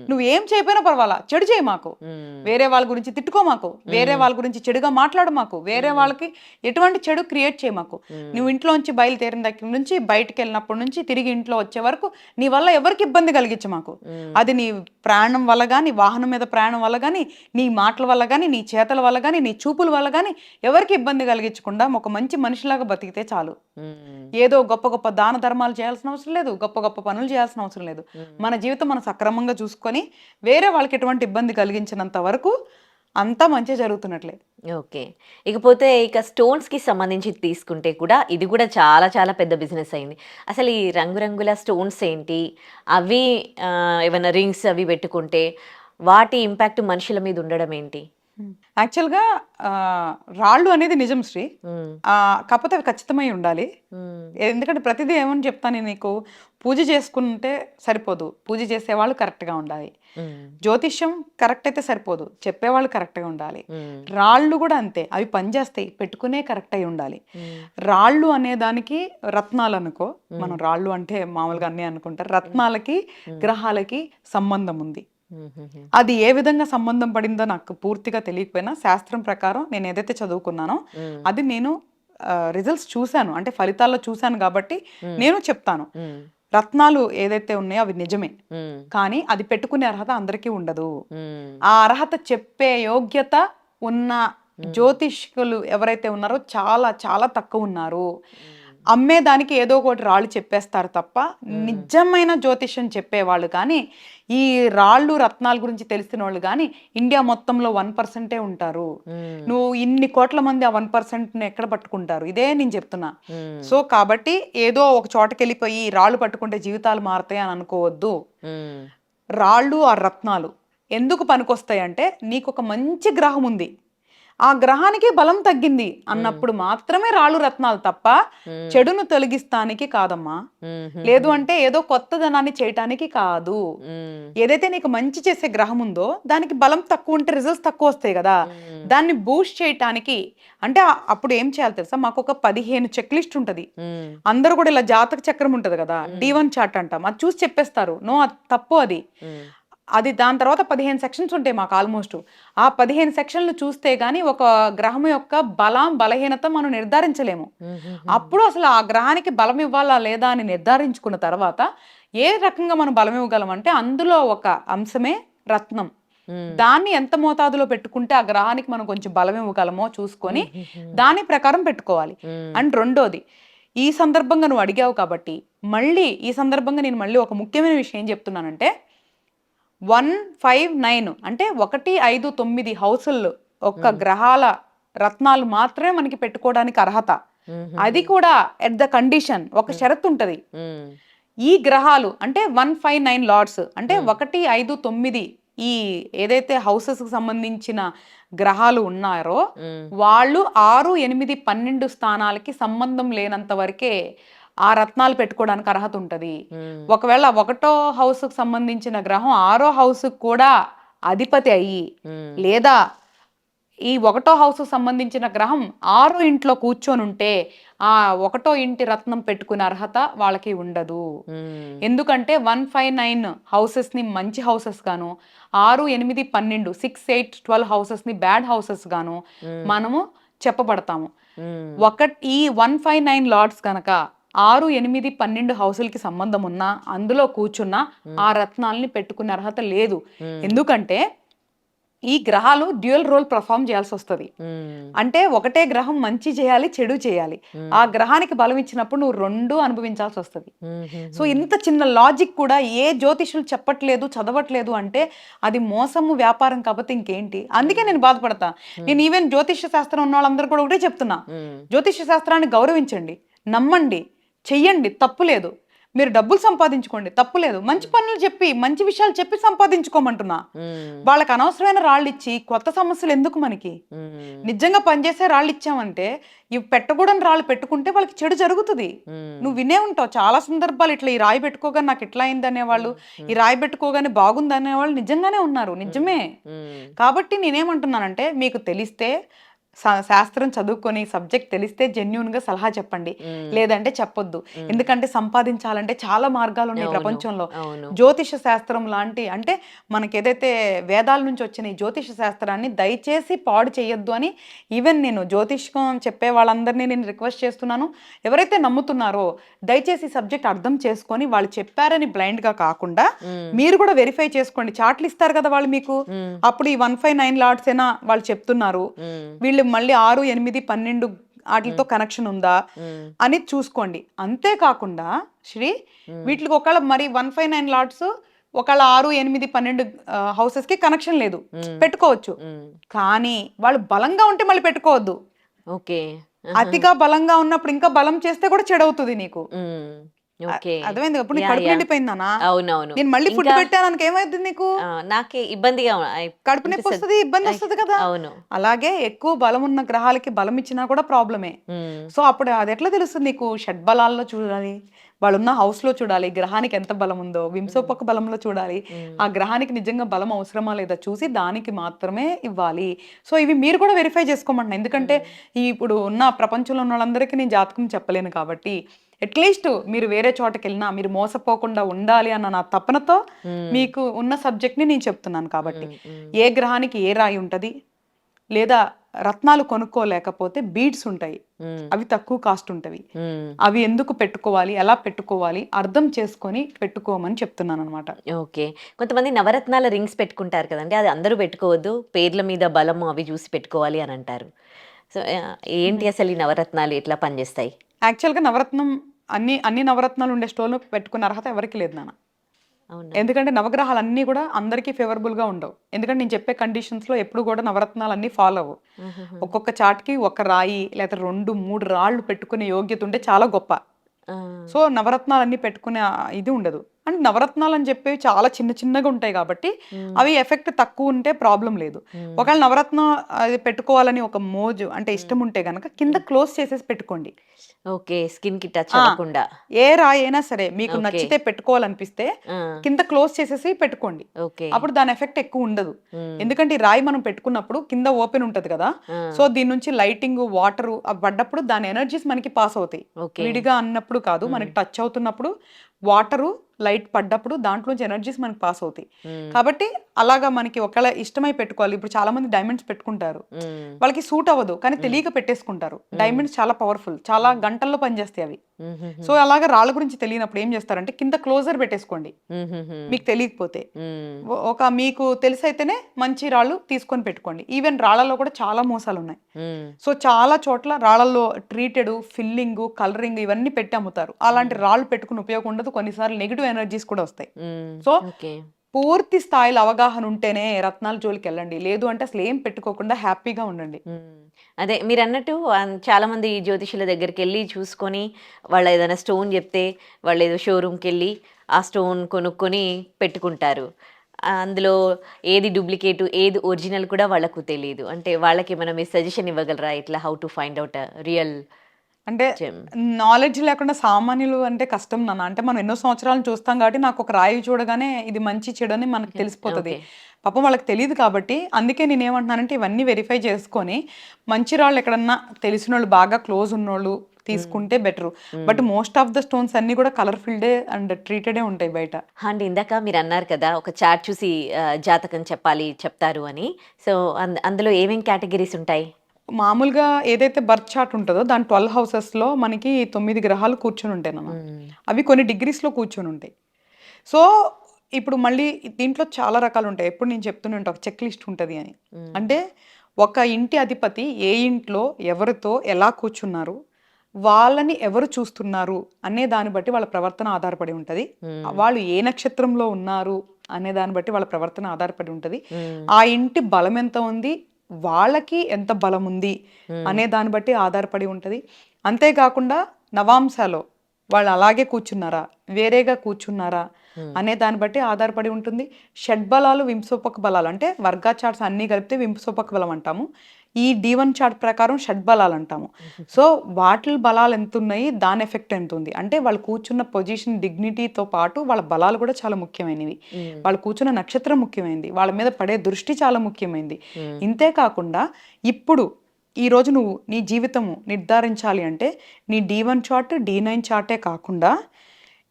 నువ్వు ఏం చేయకపోయినా పర్వాలా, చెడు చేయి మాకు, వేరే వాళ్ళ గురించి తిట్టుకో మాకు, వేరే వాళ్ళ గురించి చెడుగా మాట్లాడు మాకు, వేరే వాళ్ళకి ఎటువంటి చెడు క్రియేట్ చేయి మాకు. నువ్వు ఇంట్లోంచి బయలుదేరిన దగ్గర నుంచి బయటకు వెళ్ళినప్పటి నుంచి తిరిగి ఇంట్లో వచ్చే వరకు నీ వల్ల ఎవరికి ఇబ్బంది కలిగించు మాకు. అది నీ ప్రాణం వల్ల కానీ, వాహనం మీద ప్రయాణం వల్ల కానీ, నీ మాటల వల్ల కానీ, నీ చేతల వల్ల కానీ, నీ చూపుల వల్ల కానీ ఎవరికి ఇబ్బంది కలిగించకుండా ఒక మంచి మనిషిలాగా బతికితే చాలు. ఏదో గొప్ప గొప్ప దాన ధర్మాలు చేయాల్సిన అవసరం లేదు, గొప్ప గొప్ప పనులు చేయాల్సిన అవసరం లేదు. మన జీవితం మనం సక్రమంగా చూసుకొని వేరే వాళ్ళకి ఎటువంటి ఇబ్బంది కలిగించినంత వరకు అంతా మంచి జరుగుతున్నట్లే. ఓకే, ఇకపోతే ఇక స్టోన్స్కి సంబంధించి తీసుకుంటే కూడా ఇది కూడా చాలా చాలా పెద్ద బిజినెస్ అయింది. అసలు ఈ రంగురంగుల స్టోన్స్ ఏంటి, అవి ఏమైనా రింగ్స్ అవి పెట్టుకుంటే వాటి ఇంపాక్ట్ మనుషుల మీద ఉండడం ఏంటి? యాక్చువల్గా రాళ్ళు అనేది నిజం శ్రీ, కాకపోతే అవి ఖచ్చితమై ఉండాలి. ఎందుకంటే ప్రతిదీ ఏమని చెప్తాను నీకు, పూజ చేసుకుంటే సరిపోదు, పూజ చేసేవాళ్ళు కరెక్ట్గా ఉండాలి. జ్యోతిష్యం కరెక్ట్ అయితే సరిపోదు, చెప్పేవాళ్ళు కరెక్ట్గా ఉండాలి. రాళ్ళు కూడా అంతే, అవి పనిచేస్తాయి, పెట్టుకునే కరెక్ట్ అయి ఉండాలి. రాళ్ళు అనే దానికి రత్నాలు అనుకో, మనం రాళ్ళు అంటే మామూలుగా అన్నీ అనుకుంటారు, రత్నాలకి గ్రహాలకి సంబంధం ఉంది. అది ఏ విధంగా సంబంధం పడిందో నాకు పూర్తిగా తెలియకపోయినా శాస్త్రం ప్రకారం నేను ఏదైతే చదువుకున్నానో అది నేను రిజల్ట్స్ చూశాను, అంటే ఫలితాల్లో చూశాను కాబట్టి నేను చెప్తాను. రత్నాలు ఏదైతే ఉన్నాయో అవి నిజమే, కానీ అది పెట్టుకునే అర్హత అందరికీ ఉండదు. ఆ అర్హత చెప్పే యోగ్యత ఉన్న జ్యోతిష్కులు ఎవరైతే ఉన్నారో చాలా చాలా తక్కువ ఉన్నారు. అమ్మేదానికి ఏదో ఒకటి రాళ్ళు చెప్పేస్తారు తప్ప నిజమైన జ్యోతిష్యం చెప్పేవాళ్ళు కానీ, ఈ రాళ్ళు రత్నాల గురించి తెలిసిన వాళ్ళు కానీ ఇండియా మొత్తంలో 1% ఉంటారు. నువ్వు ఇన్ని కోట్ల మంది ఆ 1% ఎక్కడ పట్టుకుంటారు? ఇదే నేను చెప్తున్నా. సో కాబట్టి ఏదో ఒక చోటకి వెళ్ళిపోయి రాళ్ళు పట్టుకుంటే జీవితాలు మారుతాయి అని అనుకోవద్దు. రాళ్ళు ఆ రత్నాలు ఎందుకు పనికొస్తాయి అంటే, నీకు ఒక మంచి గ్రహం ఉంది, ఆ గ్రహానికి బలం తగ్గింది అన్నప్పుడు మాత్రమే రాళ్ళు రత్నాలు తప్ప చెడును తొలగిస్తానికి కాదమ్మా. లేదు అంటే ఏదో కొత్త ధనాన్ని చేయటానికి కాదు. ఏదైతే నీకు మంచి చేసే గ్రహం ఉందో దానికి బలం తక్కువ ఉంటే రిజల్ట్స్ తక్కువ వస్తాయి కదా, దాన్ని బూస్ట్ చేయటానికి అంటే అప్పుడు ఏం చేయాలి తెలుసా, మాకు ఒక 15 చెక్ లిస్ట్ ఉంటది. అందరూ కూడా ఇలా జాతక చక్రం ఉంటది కదా, D1 చార్ట్ అంటాం, అది చూసి చెప్పేస్తారు. నో, అది తప్పు. అది అది దాని తర్వాత 15 సెక్షన్స్ ఉంటాయి మాకు ఆల్మోస్ట్. ఆ 15 సెక్షన్లు చూస్తే గానీ ఒక గ్రహం యొక్క బలహీనత మనం నిర్ధారించలేము. అప్పుడు అసలు ఆ గ్రహానికి బలం ఇవ్వాలా లేదా అని నిర్ధారించుకున్న తర్వాత ఏ రకంగా మనం బలం ఇవ్వగలం అంటే అందులో ఒక అంశమే రత్నం. దాన్ని ఎంత మోతాదులో పెట్టుకుంటే ఆ గ్రహానికి మనం కొంచెం బలం ఇవ్వగలమో చూసుకొని దాని ప్రకారం పెట్టుకోవాలి. అండ్ రెండోది, ఈ సందర్భంగా నువ్వు అడిగావు కాబట్టి ఈ సందర్భంగా నేను మళ్ళీ ఒక ముఖ్యమైన విషయం ఏం చెప్తున్నానంటే 159 అంటే 1, 5, 9 హౌసుల్లో ఒక్క గ్రహాల రత్నాలు మాత్రమే మనకి పెట్టుకోవడానికి అర్హత. అది కూడా ఎట్ ద కండిషన్, ఒక షరతు ఉంటది. ఈ గ్రహాలు అంటే 159 లార్డ్స్ అంటే 1, 5, 9 ఈ ఏదైతే హౌసెస్ కి సంబంధించిన గ్రహాలు ఉన్నారో వాళ్ళు 6, 8, 12 స్థానాలకి సంబంధం లేనంత వరకే ఆ రత్నాలు పెట్టుకోవడానికి అర్హత ఉంటది. ఒకవేళ 1వ హౌస్ కు సంబంధించిన గ్రహం 6వ హౌస్ కూడా అధిపతి అయ్యి లేదా ఈ 1వ హౌస్ కు సంబంధించిన గ్రహం 6వ ఇంట్లో కూర్చొని ఉంటే ఆ 1వ ఇంటి రత్నం పెట్టుకునే అర్హత వాళ్ళకి ఉండదు. ఎందుకంటే 159 హౌసెస్ ని మంచి హౌసెస్ గాను, 6, 8, 12 6, 8, 12 హౌసెస్ ని బ్యాడ్ హౌసెస్ గాను మనము చెప్పబడతాము. ఈ 159 లార్డ్స్ కనుక 6, 8, 12 హౌసులకి సంబంధం ఉన్నా అందులో కూర్చున్నా ఆ రత్నాల్ని పెట్టుకునే అర్హత లేదు. ఎందుకంటే ఈ గ్రహాలు డ్యూయల్ రోల్ పర్ఫామ్ చేయాల్సి వస్తుంది. అంటే ఒకటే గ్రహం మంచి చేయాలి, చెడు చేయాలి. ఆ గ్రహానికి బలం ఇచ్చినప్పుడు నువ్వు 2 అనుభవించాల్సి వస్తుంది. సో ఇంత చిన్న లాజిక్ కూడా ఏ జ్యోతిషులు చెప్పట్లేదు, చదవట్లేదు అంటే అది మోసము, వ్యాపారం కాబట్టి ఇంకేంటి. అందుకే నేను బాధపడతా. నేను ఈవెన్ జ్యోతిష శాస్త్రం ఉన్న వాళ్ళందరూ కూడా ఒకటే చెప్తున్నా, జ్యోతిష శాస్త్రాన్ని గౌరవించండి, నమ్మండి, చెయ్యండి, తప్పు లేదు. మీరు డబ్బులు సంపాదించుకోండి, తప్పు లేదు. మంచి పనులు చెప్పి, మంచి విషయాలు చెప్పి సంపాదించుకోమంటున్నా. వాళ్ళకి అనవసరమైన రాళ్ళు ఇచ్చి కొత్త సమస్యలు ఎందుకు మనకి? నిజంగా పనిచేసే రాళ్ళు ఇచ్చామంటే ఇవి పెట్టకూడని రాళ్ళు పెట్టుకుంటే వాళ్ళకి చెడు జరుగుతుంది. నువ్వు వినే ఉంటావు చాలా సందర్భాలు ఇట్లా, ఈ రాయి పెట్టుకోగానే నాకు ఇట్లా అయింది అనేవాళ్ళు, ఈ రాయి పెట్టుకోగానే బాగుంది అనేవాళ్ళు నిజంగానే ఉన్నారు. నిజమే. కాబట్టి నేనేమంటున్నానంటే మీకు తెలిస్తే శాస్త్రం చదువుకొని సబ్జెక్ట్ తెలిస్తే జెన్యూన్ గా సలహా చెప్పండి, లేదంటే చెప్పొద్దు. ఎందుకంటే సంపాదించాలంటే చాలా మార్గాలు ఉన్నాయి ప్రపంచంలో. జ్యోతిష శాస్త్రం లాంటి అంటే మనకి ఏదైతే వేదాల నుంచి వచ్చిన ఈ జ్యోతిష శాస్త్రాన్ని దయచేసి పాడు చేయొద్దు అని ఈవెన్ నేను జ్యోతిషం చెప్పే వాళ్ళందరినీ నేను రిక్వెస్ట్ చేస్తున్నాను. ఎవరైతే నమ్ముతున్నారో దయచేసి సబ్జెక్ట్ అర్థం చేసుకొని వాళ్ళు చెప్పారని బ్లైండ్ గా కాకుండా మీరు కూడా వెరిఫై చేసుకోండి. చార్ట్లు ఇస్తారు కదా వాళ్ళు మీకు, అప్పుడు ఈ 159 లార్డ్స్ అయినా వాళ్ళు చెప్తున్నారు, వీళ్ళు మళ్ళీ 6, 8, 12 వాటితో కనెక్షన్ ఉందా అని చూసుకోండి. అంతేకాకుండా వీటికి ఒకవేళ మరి 159 లాట్స్ ఒకవేళ 6, 8, 12 హౌసెస్ కి కనెక్షన్ లేదు, పెట్టుకోవచ్చు. కానీ వాళ్ళు బలంగా ఉంటే మళ్ళీ పెట్టుకోవద్దు. ఓకే, అతిగా బలంగా ఉన్నప్పుడు ఇంకా బలం చేస్తే కూడా చెడవుతుంది నీకు. అర్థమైంది. అప్పుడు నీకు కడుపు నిండిపోయిందనా? అవునవును. నేను మళ్ళీ ఫుడ్ పెట్టాను ఏమైంది నీకు? నాకే ఇబ్బందిగా, కడుపు నొప్పి వస్తుంది, ఇబ్బంది వస్తుంది కదా. అవును. అలాగే ఎక్కువ బలం ఉన్న గ్రహాలకి బలం ఇచ్చినా కూడా ప్రాబ్లమే. సో అప్పుడు అది ఎట్లా తెలుస్తుంది నీకు? షడ్బలాల్లో చూడాలి, వాళ్ళున్న హౌస్ లో చూడాలి, గ్రహానికి ఎంత బలం ఉందో, వింశోపక బలంలో చూడాలి, ఆ గ్రహానికి నిజంగా బలం అవసరమా లేదా చూసి దానికి మాత్రమే ఇవ్వాలి. సో ఇవి మీరు కూడా వెరిఫై చేసుకోమంటున్నా. ఎందుకంటే ఇప్పుడు ఉన్న ప్రపంచంలో ఉన్న వాళ్ళందరికీ నేను జాతకం చెప్పలేను కాబట్టి అట్లీస్ట్ మీరు వేరే చోటకి వెళ్ళినా మీరు మోసపోకుండా ఉండాలి అన్న నా తపనతో మీకు ఉన్న సబ్జెక్ట్ని నేను చెప్తున్నాను. కాబట్టి ఏ గ్రహానికి ఏ రాయి ఉంటుంది, లేదా రత్నాలు కొనుక్కోలేకపోతే బీడ్స్ ఉంటాయి, అవి తక్కువ కాస్ట్ ఉంటవి, అవి ఎందుకు పెట్టుకోవాలి, ఎలా పెట్టుకోవాలి అర్థం చేసుకొని పెట్టుకోమని చెప్తున్నాను అనమాట. ఓకే. కొంతమంది నవరత్నాల రింగ్స్ పెట్టుకుంటారు కదండి, అది అందరూ పెట్టుకోవద్దు, పేర్ల మీద బలము అవి చూసి పెట్టుకోవాలి అని అంటారు. సో ఏంటి అసలు ఈ నవరత్నాలు ఎట్లా పనిచేస్తాయి? యాక్చువల్గా నవరత్నం అన్ని నవరత్నాలు ఉండే స్టోర్లో పెట్టుకునే అర్హత ఎవరికి లేదు నాన్న. ఎందుకంటే నవగ్రహాలు అన్నీ కూడా అందరికీ ఫేవరబుల్ గా ఉండవు. ఎందుకంటే నేను చెప్పే కండిషన్స్ లో ఎప్పుడు కూడా నవరత్నాలు అన్ని ఫాలో అవ్వవు. ఒక్కొక్క చాట్కి ఒక రాయి లేదా 2, 3 రాళ్ళు పెట్టుకునే యోగ్యత ఉంటే చాలా గొప్ప. సో నవరత్నాలు అన్ని పెట్టుకునే ఇది ఉండదు. అండ్ నవరత్నాలు అని చెప్పేవి చాలా చిన్నగా ఉంటాయి కాబట్టి అవి ఎఫెక్ట్ తక్కువ ఉంటే ప్రాబ్లం లేదు. ఒకవేళ నవరత్నం అది పెట్టుకోవాలని ఒక మోజు అంటే ఇష్టం ఉంటే గనక కింద క్లోజ్ చేసేసి పెట్టుకోండి. ఓకే, స్కిన్ కి టచ్ అవ్వకుండా. ఏ రాయి అయినా సరే మీకు నచ్చితే పెట్టుకోవాలనిపిస్తే కింద క్లోజ్ చేసేసి పెట్టుకోండి. అప్పుడు దాని ఎఫెక్ట్ ఎక్కువ ఉండదు. ఎందుకంటే ఈ రాయి మనం పెట్టుకున్నప్పుడు కింద ఓపెన్ ఉంటది కదా, సో దీని నుంచి లైటింగ్, వాటర్ పడ్డప్పుడు దాని ఎనర్జీస్ మనకి పాస్ అవుతాయి. విడిగా అన్నప్పుడు కాదు, మనకి టచ్ అవుతున్నప్పుడు వాటరు లైట్ పడ్డప్పుడు దాంట్లోంచి ఎనర్జీస్ మనకి పాస్ అవుతాయి. కాబట్టి అలాగా మనకి ఒకవేళ ఇష్టమై పెట్టుకోవాలి. ఇప్పుడు చాలా మంది డైమండ్స్ పెట్టుకుంటారు, వాళ్ళకి సూట్ అవ్వదు కానీ తెలియక పెట్టేసుకుంటారు. డైమండ్స్ చాలా పవర్ఫుల్, చాలా గంటల్లో పనిచేస్తాయి అవి. సో అలాగా రాళ్ళ గురించి తెలియనప్పుడు ఏం చేస్తారంటే కింద క్లోజర్ పెట్టేసుకోండి మీకు తెలియకపోతే. మీకు తెలిసైతేనే మంచి రాళ్ళు తీసుకొని పెట్టుకోండి. ఈవెన్ రాళ్ళలో కూడా చాలా మోసాలు ఉన్నాయి. సో చాలా చోట్ల రాళ్ళల్లో ట్రీటెడ్ ఫిల్లింగ్, కలరింగ్ ఇవన్నీ పెట్టి అమ్ముతారు. అలాంటి రాళ్ళు పెట్టుకుని ఉపయోగం ఉండదు. కొన్నిసార్లు నెగిటివ్ ఎనర్జీస్ కూడా వస్తాయి. సో పూర్తి స్థాయిలో అవగాహన ఉంటేనే రత్నాల జోలికి వెళ్ళండి. లేదు అంటే అసలు ఏం పెట్టుకోకుండా హ్యాపీగా ఉండండి. అదే మీరు అన్నట్టు చాలా మంది జ్యోతిషుల దగ్గరికి వెళ్ళి చూసుకొని వాళ్ళు ఏదైనా స్టోన్ చెప్తే వాళ్ళు ఏదో షోరూమ్కి వెళ్ళి ఆ స్టోన్ కొనుక్కొని పెట్టుకుంటారు. అందులో ఏది డూప్లికేట్ ఏది ఒరిజినల్ కూడా వాళ్ళకు తెలియదు. అంటే వాళ్ళకి ఏమైనా మీరు సజెషన్ ఇవ్వగలరా, ఇట్లా how to find out real? అంటే నాలెడ్జ్ లేకుండా సామాన్యులు అంటే కష్టం నాన్న. అంటే మనం ఎన్నో సంవత్సరాలు చూస్తాం కాబట్టి నాకు ఒక రాయి చూడగానే ఇది మంచి చెడు అని మనకు తెలిసిపోతుంది. పాపం వాళ్ళకి తెలియదు కాబట్టి అందుకే నేను ఏమంటున్నానంటే ఇవన్నీ వెరిఫై చేసుకొని మంచి రాళ్ళు ఎక్కడన్నా తెలిసిన వాళ్ళు బాగా క్లోజ్ ఉన్నోళ్ళు తీసుకుంటే better. But most of the stones అన్ని కూడా కలర్ఫుల్డే అండ్ ట్రీటెడే ఉంటాయి బయట. అండ్ ఇందాక మీరు అన్నారు కదా ఒక చార్ట్ చూసి జాతకం చెప్తారు అని. సో అందులో ఏమేం కేటగిరీస్ ఉంటాయి? మామూలుగా ఏదైతే బర్త్ చార్ట్ ఉంటుందో దాని 12 హౌసెస్లో మనకి 9 గ్రహాలు కూర్చొని ఉంటాయి అన్న. అవి కొన్ని డిగ్రీస్లో కూర్చొని ఉంటాయి. సో ఇప్పుడు మళ్ళీ దీంట్లో చాలా రకాలు ఉంటాయి. ఎప్పుడు నేను చెప్తూనే ఉంటాను ఒక చెక్ లిస్ట్ ఉంటుంది అని. అంటే ఒక ఇంటి అధిపతి ఏ ఇంట్లో ఎవరితో ఎలా కూర్చున్నారు, వాళ్ళని ఎవరు చూస్తున్నారు అనే దాన్ని బట్టి వాళ్ళ ప్రవర్తన ఆధారపడి ఉంటుంది. వాళ్ళు ఏ నక్షత్రంలో ఉన్నారు అనే దాన్ని బట్టి వాళ్ళ ప్రవర్తన ఆధారపడి ఉంటుంది. ఆ ఇంటి బలం ఎంత ఉంది, వాళ్ళకి ఎంత బలం ఉంది అనే దాన్ని బట్టి ఆధారపడి ఉంటుంది. అంతేకాకుండా నవాంశాలో వాళ్ళు అలాగే కూర్చున్నారా, వేరేగా కూర్చున్నారా అనే దాన్ని బట్టి ఆధారపడి ఉంటుంది. షడ్బలాలు, వింశోపక బలాలు అంటే వర్గా చార్ట్స్ అన్నీ కలిపితే వింశోపక బలం అంటాము. ఈ D1 చార్ట్ ప్రకారం షడ్బలాలు అంటాము. సో వాటి బలాలు ఎంత ఉన్నాయి, దాని ఎఫెక్ట్ ఎంత ఉంది అంటే వాళ్ళు కూర్చున్న పొజిషన్ డిగ్నిటీతో పాటు వాళ్ళ బలాలు కూడా చాలా ముఖ్యమైనవి. వాళ్ళు కూర్చున్న నక్షత్రం ముఖ్యమైనది, వాళ్ళ మీద పడే దృష్టి చాలా ముఖ్యమైనది. ఇంతే కాకుండా ఇప్పుడు ఈరోజు నువ్వు నీ జీవితము నిర్ధారించాలి అంటే నీ D1 చార్ట్, D9 చార్టే కాకుండా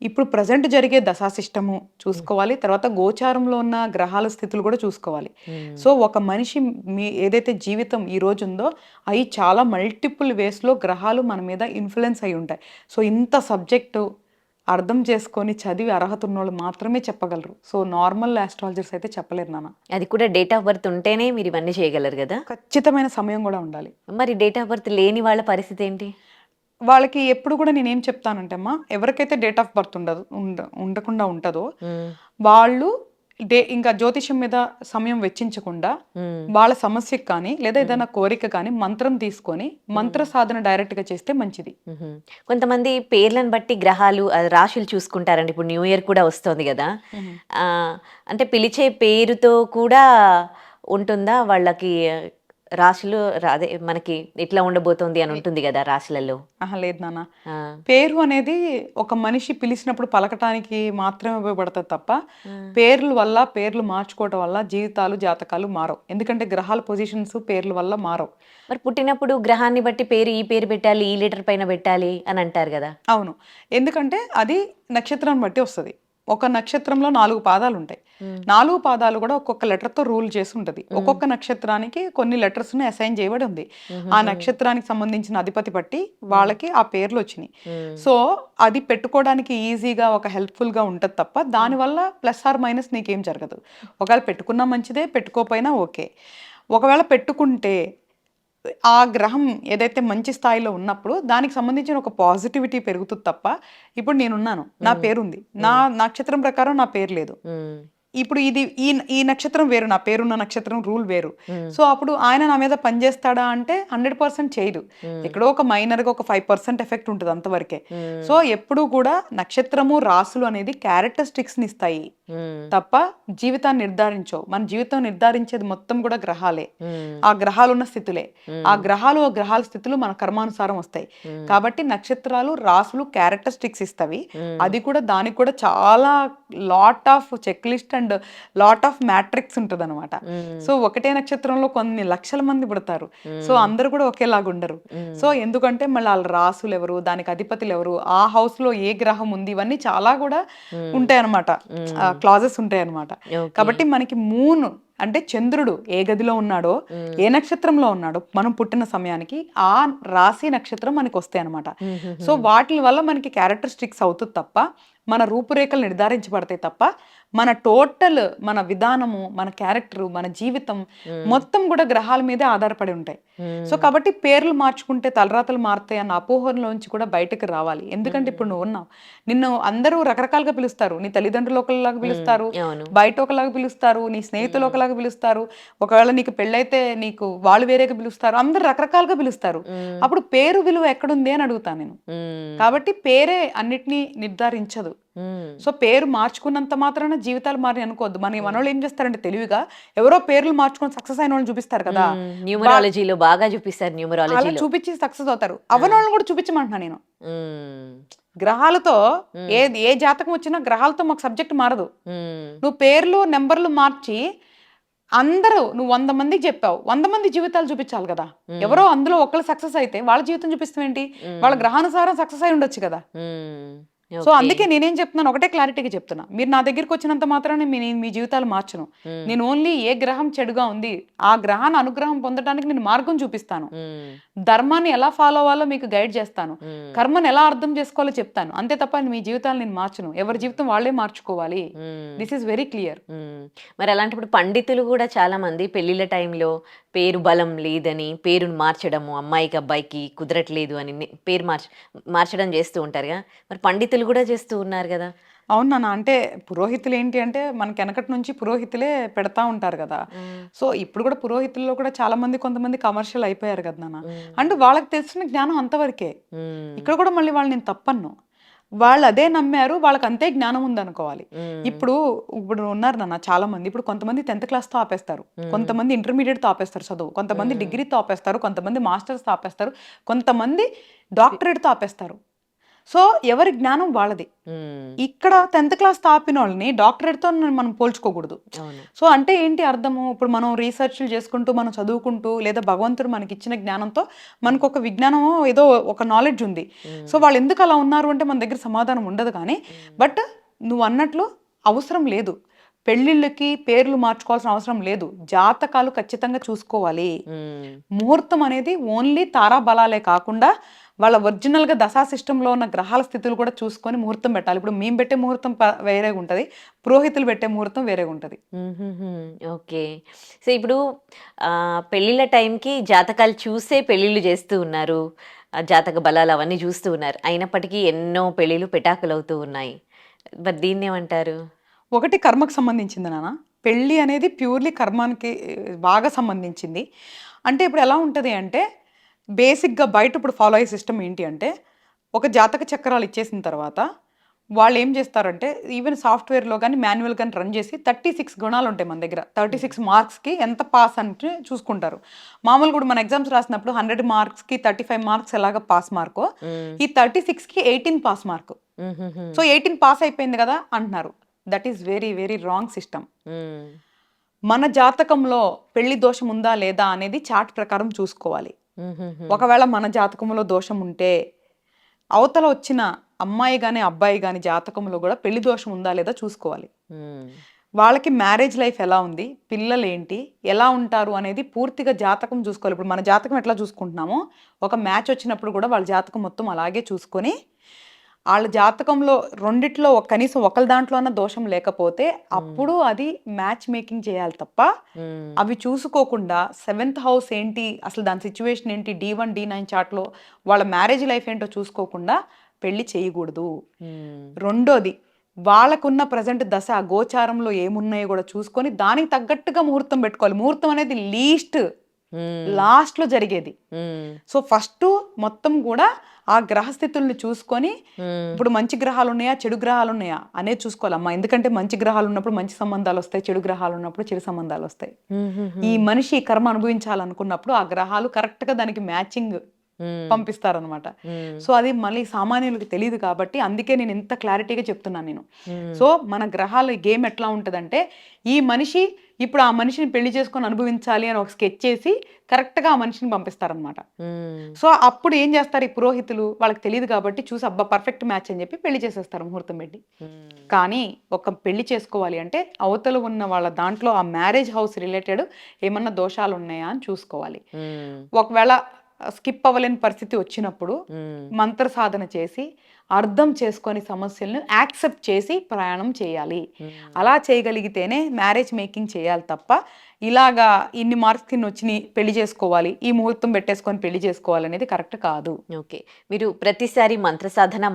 ఇప్పుడు ప్రజెంట్ జరిగే దశాసిస్టము చూసుకోవాలి. తర్వాత గోచారంలో ఉన్న గ్రహాల స్థితులు కూడా చూసుకోవాలి. సో ఒక మనిషి ఏదైతే జీవితం ఈ రోజు ఉందో అవి చాలా మల్టిపుల్ వేస్లో గ్రహాలు మన మీద ఇన్ఫ్లుయెన్స్ అయి ఉంటాయి. సో ఇంత సబ్జెక్టు అర్థం చేసుకొని చదివి అర్హత ఉన్న వాళ్ళు మాత్రమే చెప్పగలరు. సో నార్మల్ ఆస్ట్రాలజర్స్ అయితే చెప్పలేరు నాన్న. అది కూడా డేట్ ఆఫ్ బర్త్ ఉంటేనే మీరు ఇవన్నీ చేయగలరు కదా. ఖచ్చితమైన సమయం కూడా ఉండాలి. మరి డేట్ ఆఫ్ బర్త్ లేని వాళ్ళ పరిస్థితి ఏంటి? వాళ్ళకి ఎప్పుడు కూడా నేనేం చెప్తానంటే అమ్మా, ఎవరికైతే డేట్ ఆఫ్ బర్త్ ఉండకుండా ఉంటుందో వాళ్ళు ఇంకా జ్యోతిషం మీద సమయం వెచ్చించకుండా వాళ్ళ సమస్యకు కానీ లేదా ఏదైనా కోరిక కానీ మంత్రం తీసుకొని మంత్ర సాధన డైరెక్ట్ గా చేస్తే మంచిది. కొంతమంది పేర్లను బట్టి గ్రహాలు రాశులు చూసుకుంటారండి. ఇప్పుడు న్యూ ఇయర్ కూడా వస్తుంది కదా, అంటే పిలిచే పేరుతో కూడా ఉంటుందా వాళ్ళకి రాశులు? అదే మనకి ఎట్లా ఉండబోతోంది అని ఉంటుంది కదా రాశులలో. లేదు నాన్న, పేరు అనేది ఒక మనిషి పిలిచినప్పుడు పలకటానికి మాత్రమే ఉపయోగపడుతుంది తప్ప పేర్ల వల్ల, పేర్లు మార్చుకోవటం వల్ల జీవితాలు, జాతకాలు మారవు. ఎందుకంటే గ్రహాల పొజిషన్స్ పేర్ల వల్ల మారవు. మరి పుట్టినప్పుడు గ్రహాన్ని బట్టి పేరు ఈ పేరు పెట్టాలి, ఈ లెటర్ పైన పెట్టాలి అని అంటారు కదా. అవును, ఎందుకంటే అది నక్షత్రాన్ని బట్టి వస్తుంది. ఒక నక్షత్రంలో 4 పాదాలు ఉంటాయి. 4 పాదాలు కూడా ఒక్కొక్క లెటర్తో రూల్ చేసి ఉంటుంది. ఒక్కొక్క నక్షత్రానికి కొన్ని లెటర్స్ అసైన్ చేయబడి ఉంది. ఆ నక్షత్రానికి సంబంధించిన అధిపతి బట్టి వాళ్ళకి ఆ పేర్లు వచ్చినాయి. సో అది పెట్టుకోవడానికి ఈజీగా ఒక హెల్ప్ఫుల్ గా ఉంటుంది తప్ప దానివల్ల ప్లస్ ఆర్ మైనస్ నీకేం జరగదు. ఒకవేళ పెట్టుకున్నా మంచిదే, పెట్టుకోపోయినా ఓకే. ఒకవేళ పెట్టుకుంటే ఆ గ్రహం ఏదైతే మంచి స్థాయిలో ఉన్నప్పుడు దానికి సంబంధించిన ఒక పాజిటివిటీ పెరుగుతుంది తప్ప ఇప్పుడు నేనున్నాను, నా పేరుంది, నా నక్షత్రం ప్రకారం నా పేరు లేదు. ఇప్పుడు ఇది ఈ నక్షత్రం వేరు, నా పేరున్న నక్షత్రం రూల్ వేరు. సో అప్పుడు ఆయన నా మీద పనిచేస్తాడా అంటే 100% చేయదు. ఎక్కడో ఒక మైనర్గా ఒక 5% ఎఫెక్ట్ ఉంటుంది అంతవరకే. సో ఎప్పుడు కూడా నక్షత్రము, రాసులు అనేది క్యారెక్టరిస్టిక్స్ని ఇస్తాయి తప్ప జీవితాన్ని నిర్ధారించవు. మన జీవితం నిర్ధారించేది మొత్తం కూడా గ్రహాలే, ఆ గ్రహాలు ఉన్న స్థితులే. ఆ గ్రహాల స్థితులు మన కర్మానుసారం వస్తాయి. కాబట్టి నక్షత్రాలు, రాసులు క్యారెక్టరిస్టిక్స్ ఇస్తాయి. అది కూడా దానికి కూడా చాలా lot of check list and lot of matrix ఉంటుంది అనమాట. సో ఒకటే నక్షత్రంలో కొన్ని లక్షల మంది పుడతారు. సో అందరూ కూడా ఒకేలాగా ఉండరు. సో ఎందుకంటే మళ్ళీ వాళ్ళ రాసులు ఎవరు, దానికి అధిపతులు ఎవరు, ఆ హౌస్ లో ఏ గ్రహం ఉంది, ఇవన్నీ చాలా కూడా ఉంటాయి అనమాట, క్లాజెస్ ఉంటాయి అనమాట. కాబట్టి మనకి మూన్ అంటే చంద్రుడు ఏ గదిలో ఉన్నాడో, ఏ నక్షత్రంలో ఉన్నాడో మనం పుట్టిన సమయానికి ఆ రాశి నక్షత్రం మనకి వస్తాయి అనమాట. సో వాటి వల్ల మనకి క్యారెక్టరిస్టిక్స్ అవుతుంది తప్ప, మన రూపురేఖలు నిర్ధారించబడతాయి తప్ప, మన టోటల్ మన విధానము, మన క్యారెక్టర్, మన జీవితం మొత్తం కూడా గ్రహాల మీదే ఆధారపడి ఉంటాయి. సో కాబట్టి పేర్లు మార్చుకుంటే తలరాతలు మారుతాయి అన్న అపోహలోంచి కూడా బయటకు రావాలి. ఎందుకంటే ఇప్పుడు నువ్వు ఉన్నావు, నిన్ను అందరూ రకరకాలుగా పిలుస్తారు. నీ తల్లిదండ్రులు ఒకలాగా పిలుస్తారు, బయట ఒకలాగా పిలుస్తారు, నీ స్నేహితులు ఒకలాగా పిలుస్తారు, ఒకవేళ నీకు పెళ్ళైతే నీకు వాళ్ళు వేరేగా పిలుస్తారు, అందరు రకరకాలుగా పిలుస్తారు. అప్పుడు పేరు విలువ ఎక్కడుంది అని అడుగుతాను నేను. కాబట్టి పేరే అన్నిటినీ నిర్ధారించదు. సో పేరు మార్చుకున్నంత మాత్రాన జీవితాలు మారి అనుకోవద్దు. మన మనోళ్ళు ఏం చేస్తారంటే తెలివిగా ఎవరో పేర్లు మార్చుకొని సక్సెస్ అయిన వాళ్ళని చూపిస్తారు కదా, న్యూమరాలజీలో బాగా చూపిస్తారు, అలా న్యూమరాలజీలో చూపించి సక్సెస్ అవుతారు. అవనోళ్ళని కూడా చూపించమంటున్నా నేను. గ్రహాలతో ఏ జాతకం వచ్చినా గ్రహాలతో మాకు సబ్జెక్ట్ మారదు. నువ్వు పేర్లు నెంబర్లు మార్చి అందరూ నువ్వు 100 మందికి చెప్పావు, 100 మంది జీవితాలు చూపించాలి కదా. ఎవరో అందులో ఒకళ్ళు సక్సెస్ అయితే వాళ్ళ జీవితం చూపిస్తాం ఏంటి? వాళ్ళ గ్రహానుసారం సక్సెస్ అయి ఉండొచ్చు కదా. సో అందుకే నేనేం చెప్తున్నాను, ఒకటే క్లారిటీగా చెప్తున్నా, మీరు నా దగ్గరికి వచ్చినంత మాత్రాన్ని మీ జీవితాలు మార్చను. నేను ఓన్లీ ఏ గ్రహం చెడుగా ఉంది, ఆ గ్రహాన్ని అనుగ్రహం పొందడానికి నేను మార్గం చూపిస్తాను. ధర్మాన్ని ఎలా ఫాలో అవ్వాలో మీకు గైడ్ చేస్తాను, కర్మను ఎలా అర్థం చేసుకోవాలో చెప్తాను. అంతే తప్ప మీ జీవితాలు నేను మార్చను. ఎవరి జీవితం వాళ్ళే మార్చుకోవాలి. This is very clear. మరి అలాంటప్పుడు పండితులు కూడా చాలా మంది పెళ్లిళ్ళ టైంలో పేరు బలం లేదని పేరును మార్చడము, అమ్మాయికి అబ్బాయికి కుదరట్లేదు అని పేరు మార్చడం చేస్తూ ఉంటారుగా. మరి పండితులు కూడా చేస్తూ ఉన్నారు కదా. అవును నాన్న. అంటే పురోహితులు ఏంటి అంటే మనకి వెనకటి నుంచి పురోహితులే పెడతా ఉంటారు కదా. సో ఇప్పుడు కూడా పురోహితుల్లో కూడా చాలా మంది కొంతమంది కమర్షియల్ అయిపోయారు కదా నాన్న. అంటే వాళ్ళకి తెలిసిన జ్ఞానం అంతవరకే. ఇక్కడ కూడా మళ్ళీ వాళ్ళు నేను తప్పను, వాళ్ళు అదే నమ్మారు, వాళ్ళకి అంతే జ్ఞానం ఉందనుకోవాలి. ఇప్పుడు ఉన్నారు నాన్న చాలా మంది. ఇప్పుడు కొంతమంది 10th క్లాస్తో ఆపేస్తారు, కొంతమంది ఇంటర్మీడియట్తో ఆపేస్తారు చదువు, కొంతమంది డిగ్రీతో ఆపేస్తారు, కొంతమంది మాస్టర్స్తో ఆపేస్తారు, కొంతమంది డాక్టరేట్తో ఆపేస్తారు. సో ఎవరి జ్ఞానం వాళ్ళది. ఇక్కడ 10th క్లాస్ ఆపిన వాళ్ళని డాక్టరేట్తో మనం పోల్చుకోకూడదు. సో అంటే ఏంటి అర్థము? ఇప్పుడు మనం రీసెర్చ్లు చేసుకుంటూ, మనం చదువుకుంటూ, లేదా భగవంతుడు మనకి ఇచ్చిన జ్ఞానంతో మనకు ఒక విజ్ఞానం, ఏదో ఒక నాలెడ్జ్ ఉంది. సో వాళ్ళు ఎందుకు అలా ఉన్నారు అంటే మన దగ్గర సమాధానం ఉండదు. కానీ బట్ నువ్వు అన్నట్లు అవసరం లేదు, పెళ్ళిళ్ళకి పేర్లు మార్చుకోవాల్సిన అవసరం లేదు. జాతకాలు ఖచ్చితంగా చూసుకోవాలి. ముహూర్తం అనేది ఓన్లీ తారా బలాలే కాకుండా వాళ్ళ ఒరిజినల్గా దశా సిస్టంలో ఉన్న గ్రహాల స్థితులు కూడా చూసుకొని ముహూర్తం పెట్టాలి. ఇప్పుడు మేము పెట్టే ముహూర్తం వేరేగా ఉంటుంది, పురోహితులు పెట్టే ముహూర్తం వేరేగా ఉంటుంది. ఓకే. సో ఇప్పుడు పెళ్ళిళ్ళ టైంకి జాతకాలు చూసే పెళ్ళిళ్ళు చేస్తూ ఉన్నారు, జాతక బలాలు అవన్నీ చూస్తూ ఉన్నారు. అయినప్పటికీ ఎన్నో పెళ్ళిళ్ళు పెటాకులు అవుతూ ఉన్నాయి. మరి దీన్ని ఏమంటారు? ఒకటి కర్మకు సంబంధించింది నాన్న. పెళ్ళి అనేది ప్యూర్లీ కర్మానికి బాగా సంబంధించింది. అంటే ఇప్పుడు ఎలా ఉంటుంది అంటే బేసిక్గా బయట ఇప్పుడు ఫాలో అయ్యే సిస్టమ్ ఏంటి అంటే, ఒక జాతక చక్రాలు ఇచ్చేసిన తర్వాత వాళ్ళు ఏం చేస్తారంటే, ఈవెన్ సాఫ్ట్వేర్లో కానీ మాన్యువల్ కానీ రన్ చేసి 36 గుణాలు ఉంటాయి మన దగ్గర. 36 మార్క్స్కి ఎంత పాస్ అంటే చూసుకుంటారు. మామూలు కూడా మన ఎగ్జామ్స్ రాసినప్పుడు 100 మార్క్స్కి 35 మార్క్స్ ఎలాగ పాస్ మార్కో, ఈ 36కి 18 పాస్ మార్కు. సో 18 పాస్ అయిపోయింది కదా అంటున్నారు. That is very very wrong system. మన జాతకంలో పెళ్లి దోషం ఉందా లేదా అనేది చార్ట్ ప్రకారం చూసుకోవాలి. ఒకవేళ మన జాతకంలో దోషం ఉంటే అవతల వచ్చిన అమ్మాయి కానీ అబ్బాయి కానీ జాతకంలో కూడా పెళ్లి దోషం ఉందా లేదా చూసుకోవాలి. వాళ్ళకి మ్యారేజ్ లైఫ్ ఎలా ఉంది, పిల్లలు ఏంటి, ఎలా ఉంటారు అనేది పూర్తిగా జాతకం చూసుకోవాలి. ఇప్పుడు మన జాతకం ఎట్లా చూసుకుంటున్నామో ఒక మ్యాచ్ వచ్చినప్పుడు కూడా వాళ్ళ జాతకం మొత్తం అలాగే చూసుకొని, వాళ్ళ జాతకంలో రెండిట్లో కనీసం ఒకరి దాంట్లో అన్న దోషం లేకపోతే అప్పుడు అది మ్యాచ్ మేకింగ్ చేయాలి తప్ప అవి చూసుకోకుండా 7th హౌస్ ఏంటి, అసలు దాని సిచ్యువేషన్ ఏంటి, D1 D9 చార్ట్లో వాళ్ళ మ్యారేజ్ లైఫ్ ఏంటో చూసుకోకుండా పెళ్లి చేయకూడదు. రెండోది, వాళ్ళకున్న ప్రజెంట్ దశ గోచారంలో ఏమున్నాయో కూడా చూసుకొని దానికి తగ్గట్టుగా ముహూర్తం పెట్టుకోవాలి. ముహూర్తం అనేది లాస్ట్ లో జరిగేది. సో ఫస్ట్ మొత్తం కూడా ఆ గ్రహస్థితుల్ని చూసుకొని, ఇప్పుడు మంచి గ్రహాలు ఉన్నాయా చెడు గ్రహాలు ఉన్నాయా అనేది చూసుకోవాలమ్మా. ఎందుకంటే మంచి గ్రహాలు ఉన్నప్పుడు మంచి సంబంధాలు వస్తాయి, చెడు గ్రహాలు ఉన్నప్పుడు చెడు సంబంధాలు వస్తాయి. ఈ మనిషి కర్మ అనుభవించాలనుకున్నప్పుడు ఆ గ్రహాలు కరెక్ట్ గా దానికి మ్యాచింగ్ పంపిస్తారనమాట. సో అది మళ్ళీ సామాన్యులకు తెలియదు కాబట్టి అందుకే నేను ఇంత క్లారిటీగా చెప్తున్నాను నేను. సో మన గ్రహాల గేమ్ ఎట్లా ఉంటుందంటే, ఈ మనిషి ఇప్పుడు ఆ మనిషిని పెళ్లి చేసుకొని అనుభవించాలి అని ఒక స్కెచ్ చేసి కరెక్ట్గా ఆ మనిషిని పంపిస్తారనమాట. సో అప్పుడు ఏం చేస్తారు ఈ పురోహితులు, వాళ్ళకి తెలియదు కాబట్టి చూసి అబ్బా పర్ఫెక్ట్ మ్యాచ్ అని చెప్పి పెళ్లి చేసేస్తారు ముహూర్తం పెట్టి. కానీ ఒక పెళ్లి చేసుకోవాలి అంటే అవతల ఉన్న వాళ్ళ దాంట్లో ఆ మ్యారేజ్ హౌస్ రిలేటెడ్ ఏమన్నా దోషాలు ఉన్నాయా అని చూసుకోవాలి. ఒకవేళ స్కిప్ అవ్వలేని పరిస్థితి వచ్చినప్పుడు మంత్ర సాధన చేసి అర్థం చేసుకొని సమస్యలను యాక్సెప్ట్ చేసి ప్రయాణం చేయాలి. అలా చేయగలిగితేనే మ్యారేజ్ మేకింగ్ చేయాలి తప్ప ఇలాగా ఇన్ని మార్క్స్ కింద వచ్చి పెళ్లి చేసుకోవాలి, ఈ ముహూర్తం పెట్టేసుకొని పెళ్లి చేసుకోవాలి అనేది కరెక్ట్ కాదు. ఓకే, మీరు ప్రతిసారి మంత్ర సాధన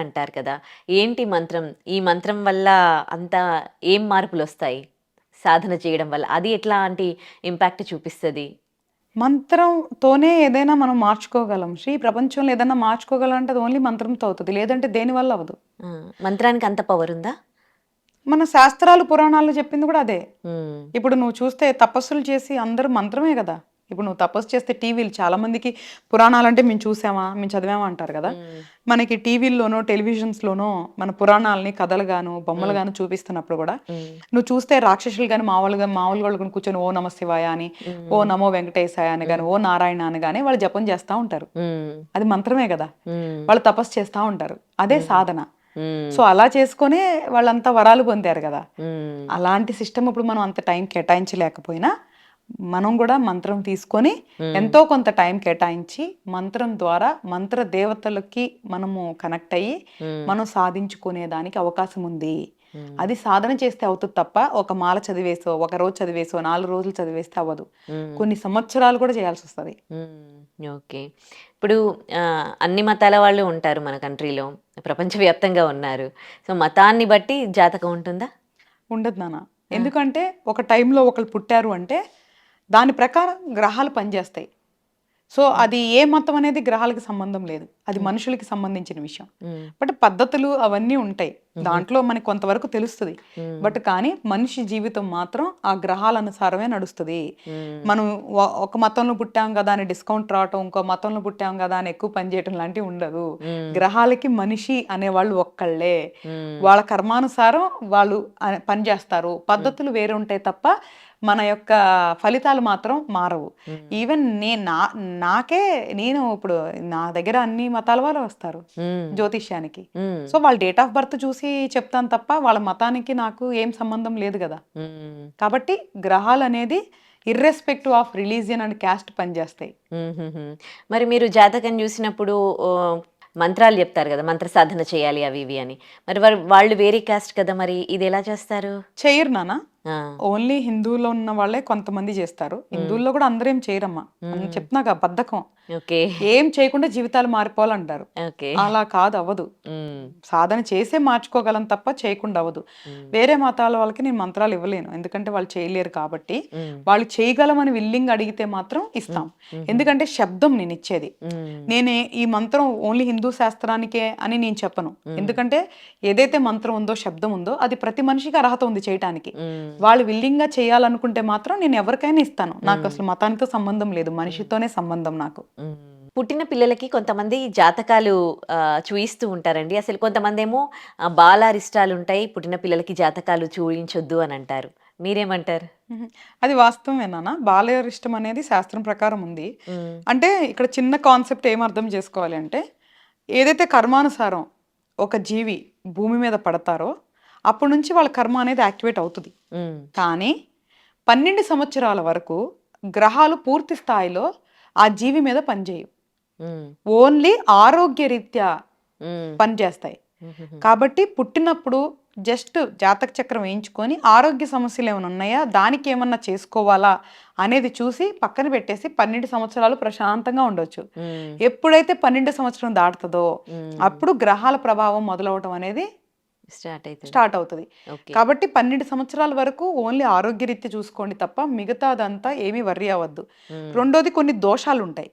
అంటారు కదా, ఏంటి మంత్రం? ఈ మంత్రం వల్ల అంతా ఏం మార్పులు వస్తాయి సాధన చేయడం వల్ల? అది ఎట్లాంటి ఇంపాక్ట్ చూపిస్తుంది? మంత్రంతోనే ఏదైనా మనం మార్చుకోగలం. ప్రపంచంలో ఏదైనా మార్చుకోగలం అంటే అది ఓన్లీ మంత్రంతో అవుతుంది, లేదంటే దేనివల్ల అవ్వదు. మంత్రానికి అంత పవర్ ఉందా? మన శాస్త్రాలు పురాణాలు చెప్పింది కూడా అదే. ఇప్పుడు నువ్వు చూస్తే తపస్సులు చేసి అందరూ మంత్రమే కదా. ఇప్పుడు నువ్వు తపస్సు చేస్తే టీవీలు, చాలా మందికి పురాణాలు అంటే మేము చూసామా మేము చదివామా అంటారు కదా. మనకి టీవీల్లోనో టెలివిజన్స్లోనో మన పురాణాలని కథలు గాను బొమ్మలు గాను చూపిస్తున్నప్పుడు కూడా నువ్వు చూస్తే రాక్షసులు కానీ మామూలుగా వాళ్ళు కూర్చొని ఓ నమ శివాయ అని, ఓ నమో వెంకటేశాయ అని కానీ, ఓ నారాయణ అని కానీ వాళ్ళు జపం చేస్తూ ఉంటారు. అది మంత్రమే కదా. వాళ్ళు తపస్సు చేస్తూ ఉంటారు, అదే సాధన. సో అలా చేసుకునే వాళ్ళంతా వరాలు పొందారు కదా. అలాంటి సిస్టమ్ ఇప్పుడు మనం అంత టైం కేటాయించలేకపోయినా మనం కూడా మంత్రం తీసుకొని ఎంతో కొంత టైం కేటాయించి మంత్రం ద్వారా మంత్ర దేవతలకి మనము కనెక్ట్ అయ్యి మనం సాధించుకునే దానికి అవకాశం ఉంది. అది సాధన చేస్తే అవుతుంది తప్ప ఒక మాల చదివేసో, ఒక రోజు చదివేసో, 4 రోజులు చదివేస్తే అవ్వదు. కొన్ని సంవత్సరాలు కూడా చేయాల్సి వస్తుంది. ఓకే, ఇప్పుడు అన్ని మతాల వాళ్ళు ఉంటారు మన కంట్రీలో, ప్రపంచవ్యాప్తంగా ఉన్నారు. సో మతాన్ని బట్టి జాతకం ఉంటుందా? ఉండదు నాన్న. ఎందుకంటే ఒక టైంలో ఒకరు పుట్టారు అంటే దాని ప్రకారం గ్రహాలు పనిచేస్తాయి. సో అది ఏ మతం అనేది గ్రహాలకు సంబంధం లేదు, అది మనుషులకి సంబంధించిన విషయం. బట్ పద్ధతులు అవన్నీ ఉంటాయి, దాంట్లో మనకి కొంతవరకు తెలుస్తుంది. బట్ కానీ మనిషి జీవితం మాత్రం ఆ గ్రహాల అనుసారమే నడుస్తుంది. మనం ఒక మతంలో పుట్టాం కదా అని డిస్కౌంట్ రావటం, ఇంకో మతంలో పుట్టాం కదా అని ఎక్కువ పనిచేయటం లాంటివి ఉండదు. గ్రహాలకి మనిషి అనేవాళ్ళు ఒక్కళ్ళే, వాళ్ళ కర్మానుసారం వాళ్ళు పనిచేస్తారు. పద్ధతులు వేరే ఉంటాయి తప్ప మన యొక్క ఫలితాలు మాత్రం మారవు. ఈవెన్ నేను ఇప్పుడు నా దగ్గర అన్ని మతాల వాళ్ళు వస్తారు జ్యోతిష్యానికి. సో వాళ్ళ డేట్ ఆఫ్ బర్త్ చూసి చెప్తాను తప్ప వాళ్ళ మతానికి నాకు ఏం సంబంధం లేదు కదా. కాబట్టి గ్రహాలు అనేది irrespective of religion and caste పనిచేస్తాయి. మరి మీరు జాతకం చూసినప్పుడు మంత్రాలు చెప్తారు కదా, మంత్ర సాధన చేయాలి అవి ఇవి అని, మరి వాళ్ళు వేరే క్యాస్ట్ కదా, మరి ఇది ఎలా చేస్తారు? చెయ్యరు నాన్న. ఓన్లీ హిందువులో ఉన్న వాళ్ళే కొంతమంది చేస్తారు. హిందువుల్లో కూడా అందరేం చేయరమ్మా, చెప్తున్నాగా బద్ధకం. ఏం చేయకుండా జీవితాలు మారిపోవాలంటారు. అలా కాదు, అవ్వదు. సాధన చేసే మార్చుకోగలం తప్ప చేయకుండా అవ్వదు. వేరే మతాల వాళ్ళకి నేను మంత్రాలు ఇవ్వలేను, ఎందుకంటే వాళ్ళు చేయలేరు కాబట్టి. వాళ్ళు చేయగలమని విల్లింగ్ అడిగితే మాత్రం ఇస్తాం. ఎందుకంటే శబ్దం నేను ఇచ్చేది, నేనే ఈ మంత్రం ఓన్లీ హిందూ శాస్త్రానికే అని నేను చెప్పను. ఎందుకంటే ఏదైతే మంత్రం ఉందో, శబ్దం ఉందో, అది ప్రతి మనిషికి అర్హత ఉంది చేయటానికి. వాళ్ళు విల్లింగ్ గా చేయాలనుకుంటే మాత్రం నేను ఎవరికైనా ఇస్తాను. నాకు అసలు మతానితో సంబంధం లేదు, మనిషితోనే సంబంధం నాకు. పుట్టిన పిల్లలకి కొంతమంది జాతకాలు చూయిస్తూ ఉంటారండి. అసలు కొంతమంది ఏమో బాలారిష్టాలు ఉంటాయి, పుట్టిన పిల్లలకి జాతకాలు చూయించొద్దు అని అంటారు. మీరేమంటారు? అది వాస్తవమేనా? బాలారిష్టం అనేది శాస్త్రం ప్రకారం ఉంది. అంటే ఇక్కడ చిన్న కాన్సెప్ట్ ఏం అర్థం చేసుకోవాలి అంటే, ఏదైతే కర్మానుసారం ఒక జీవి భూమి మీద పడతారో అప్పటి నుంచి వాళ్ళ కర్మ అనేది యాక్టివేట్ అవుతుంది. కానీ 12 సంవత్సరాల వరకు గ్రహాలు పూర్తి స్థాయిలో ఆ జీవి మీద పనిచేయవు, ఓన్లీ ఆరోగ్య రీత్యా పనిచేస్తాయి. కాబట్టి పుట్టినప్పుడు జస్ట్ జాతక చక్రం వేయించుకొని ఆరోగ్య సమస్యలు ఏమైనా ఉన్నాయా, దానికి ఏమన్నా చేసుకోవాలా అనేది చూసి పక్కన పెట్టేసి 12 సంవత్సరాలు ప్రశాంతంగా ఉండొచ్చు. ఎప్పుడైతే 12 సంవత్సరం దాటుతుందో అప్పుడు గ్రహాల ప్రభావం మొదలవటం అనేది స్టార్ట్ అవుతుంది. కాబట్టి 12 సంవత్సరాల వరకు ఓన్లీ ఆరోగ్య రీత్యా చూసుకోండి తప్ప మిగతాదంతా ఏమీ వర్రీ అవ్వద్దు. రెండోది, కొన్ని దోషాలు ఉంటాయి,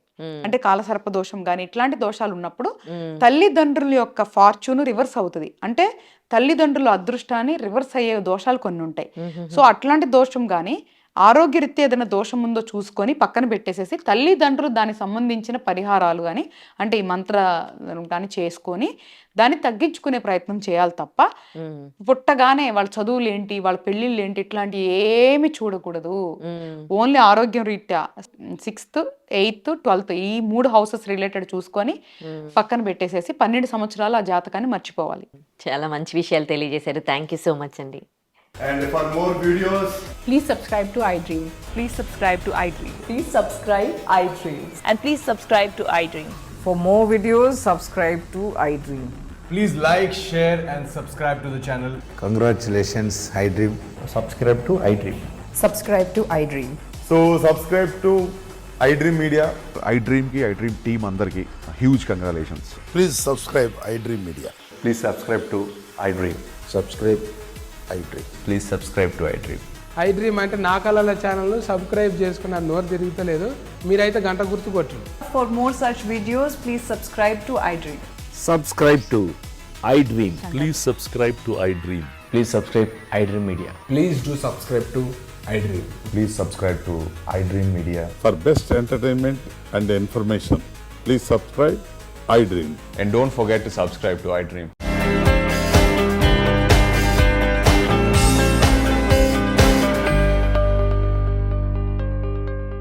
అంటే కాలసర్ప దోషం కానీ ఇట్లాంటి దోషాలు ఉన్నప్పుడు తల్లిదండ్రుల యొక్క ఫార్చ్యూన్ రివర్స్ అవుతుంది. అంటే తల్లిదండ్రుల అదృష్టాన్ని రివర్స్ అయ్యే దోషాలు కొన్ని ఉంటాయి. సో అట్లాంటి దోషం కానీ ఆరోగ్యరీత్యా ఏదైనా దోషం ఉందో చూసుకొని పక్కన పెట్టేసేసి తల్లిదండ్రులు దానికి సంబంధించిన పరిహారాలు కానీ అంటే ఈ మంత్ర కానీ చేసుకొని దాన్ని తగ్గించుకునే ప్రయత్నం చేయాలి తప్ప పుట్టగానే వాళ్ళ చదువులు ఏంటి వాళ్ళ పెళ్ళిళ్ళు ఏంటి ఇట్లాంటివి ఏమి చూడకూడదు. ఓన్లీ ఆరోగ్యం రీత్యా 6th, 8th, 12th ఈ 3 హౌసెస్ రిలేటెడ్ చూసుకొని పక్కన పెట్టేసేసి 12 సంవత్సరాలు ఆ జాతకాన్ని మర్చిపోవాలి. చాలా మంచి విషయాలు తెలియజేశారు. థ్యాంక్ యూ సో మచ్ అండి. And for more videos, Please subscribe to iDream. Please subscribe to iDream. Please subscribe iDream. And please subscribe to iDream. For more videos, subscribe to iDream. please like, share and subscribe to the channel. Congratulations, iDream. subscribe to iDream. Subscribe to iDream. So subscribe to iDream Media. iDream ki iDream team అందరికి huge congratulations. Please subscribe iDream Media. Please subscribe to iDream. Subscribe iDream. Please subscribe to iDream. iDream అంటే నా కళల channel subscribe చేసుకున్న నోరు తిరుగుతలేదు, మీరైతే గంట గుర్తు కొట్టండి. For more such videos, please subscribe to iDream. Subscribe to iDream. Please subscribe to iDream. Please subscribe iDream Media. Please do subscribe to iDream. Please subscribe to iDream Media. For best entertainment and information, please subscribe iDream. And don't forget to subscribe to iDream.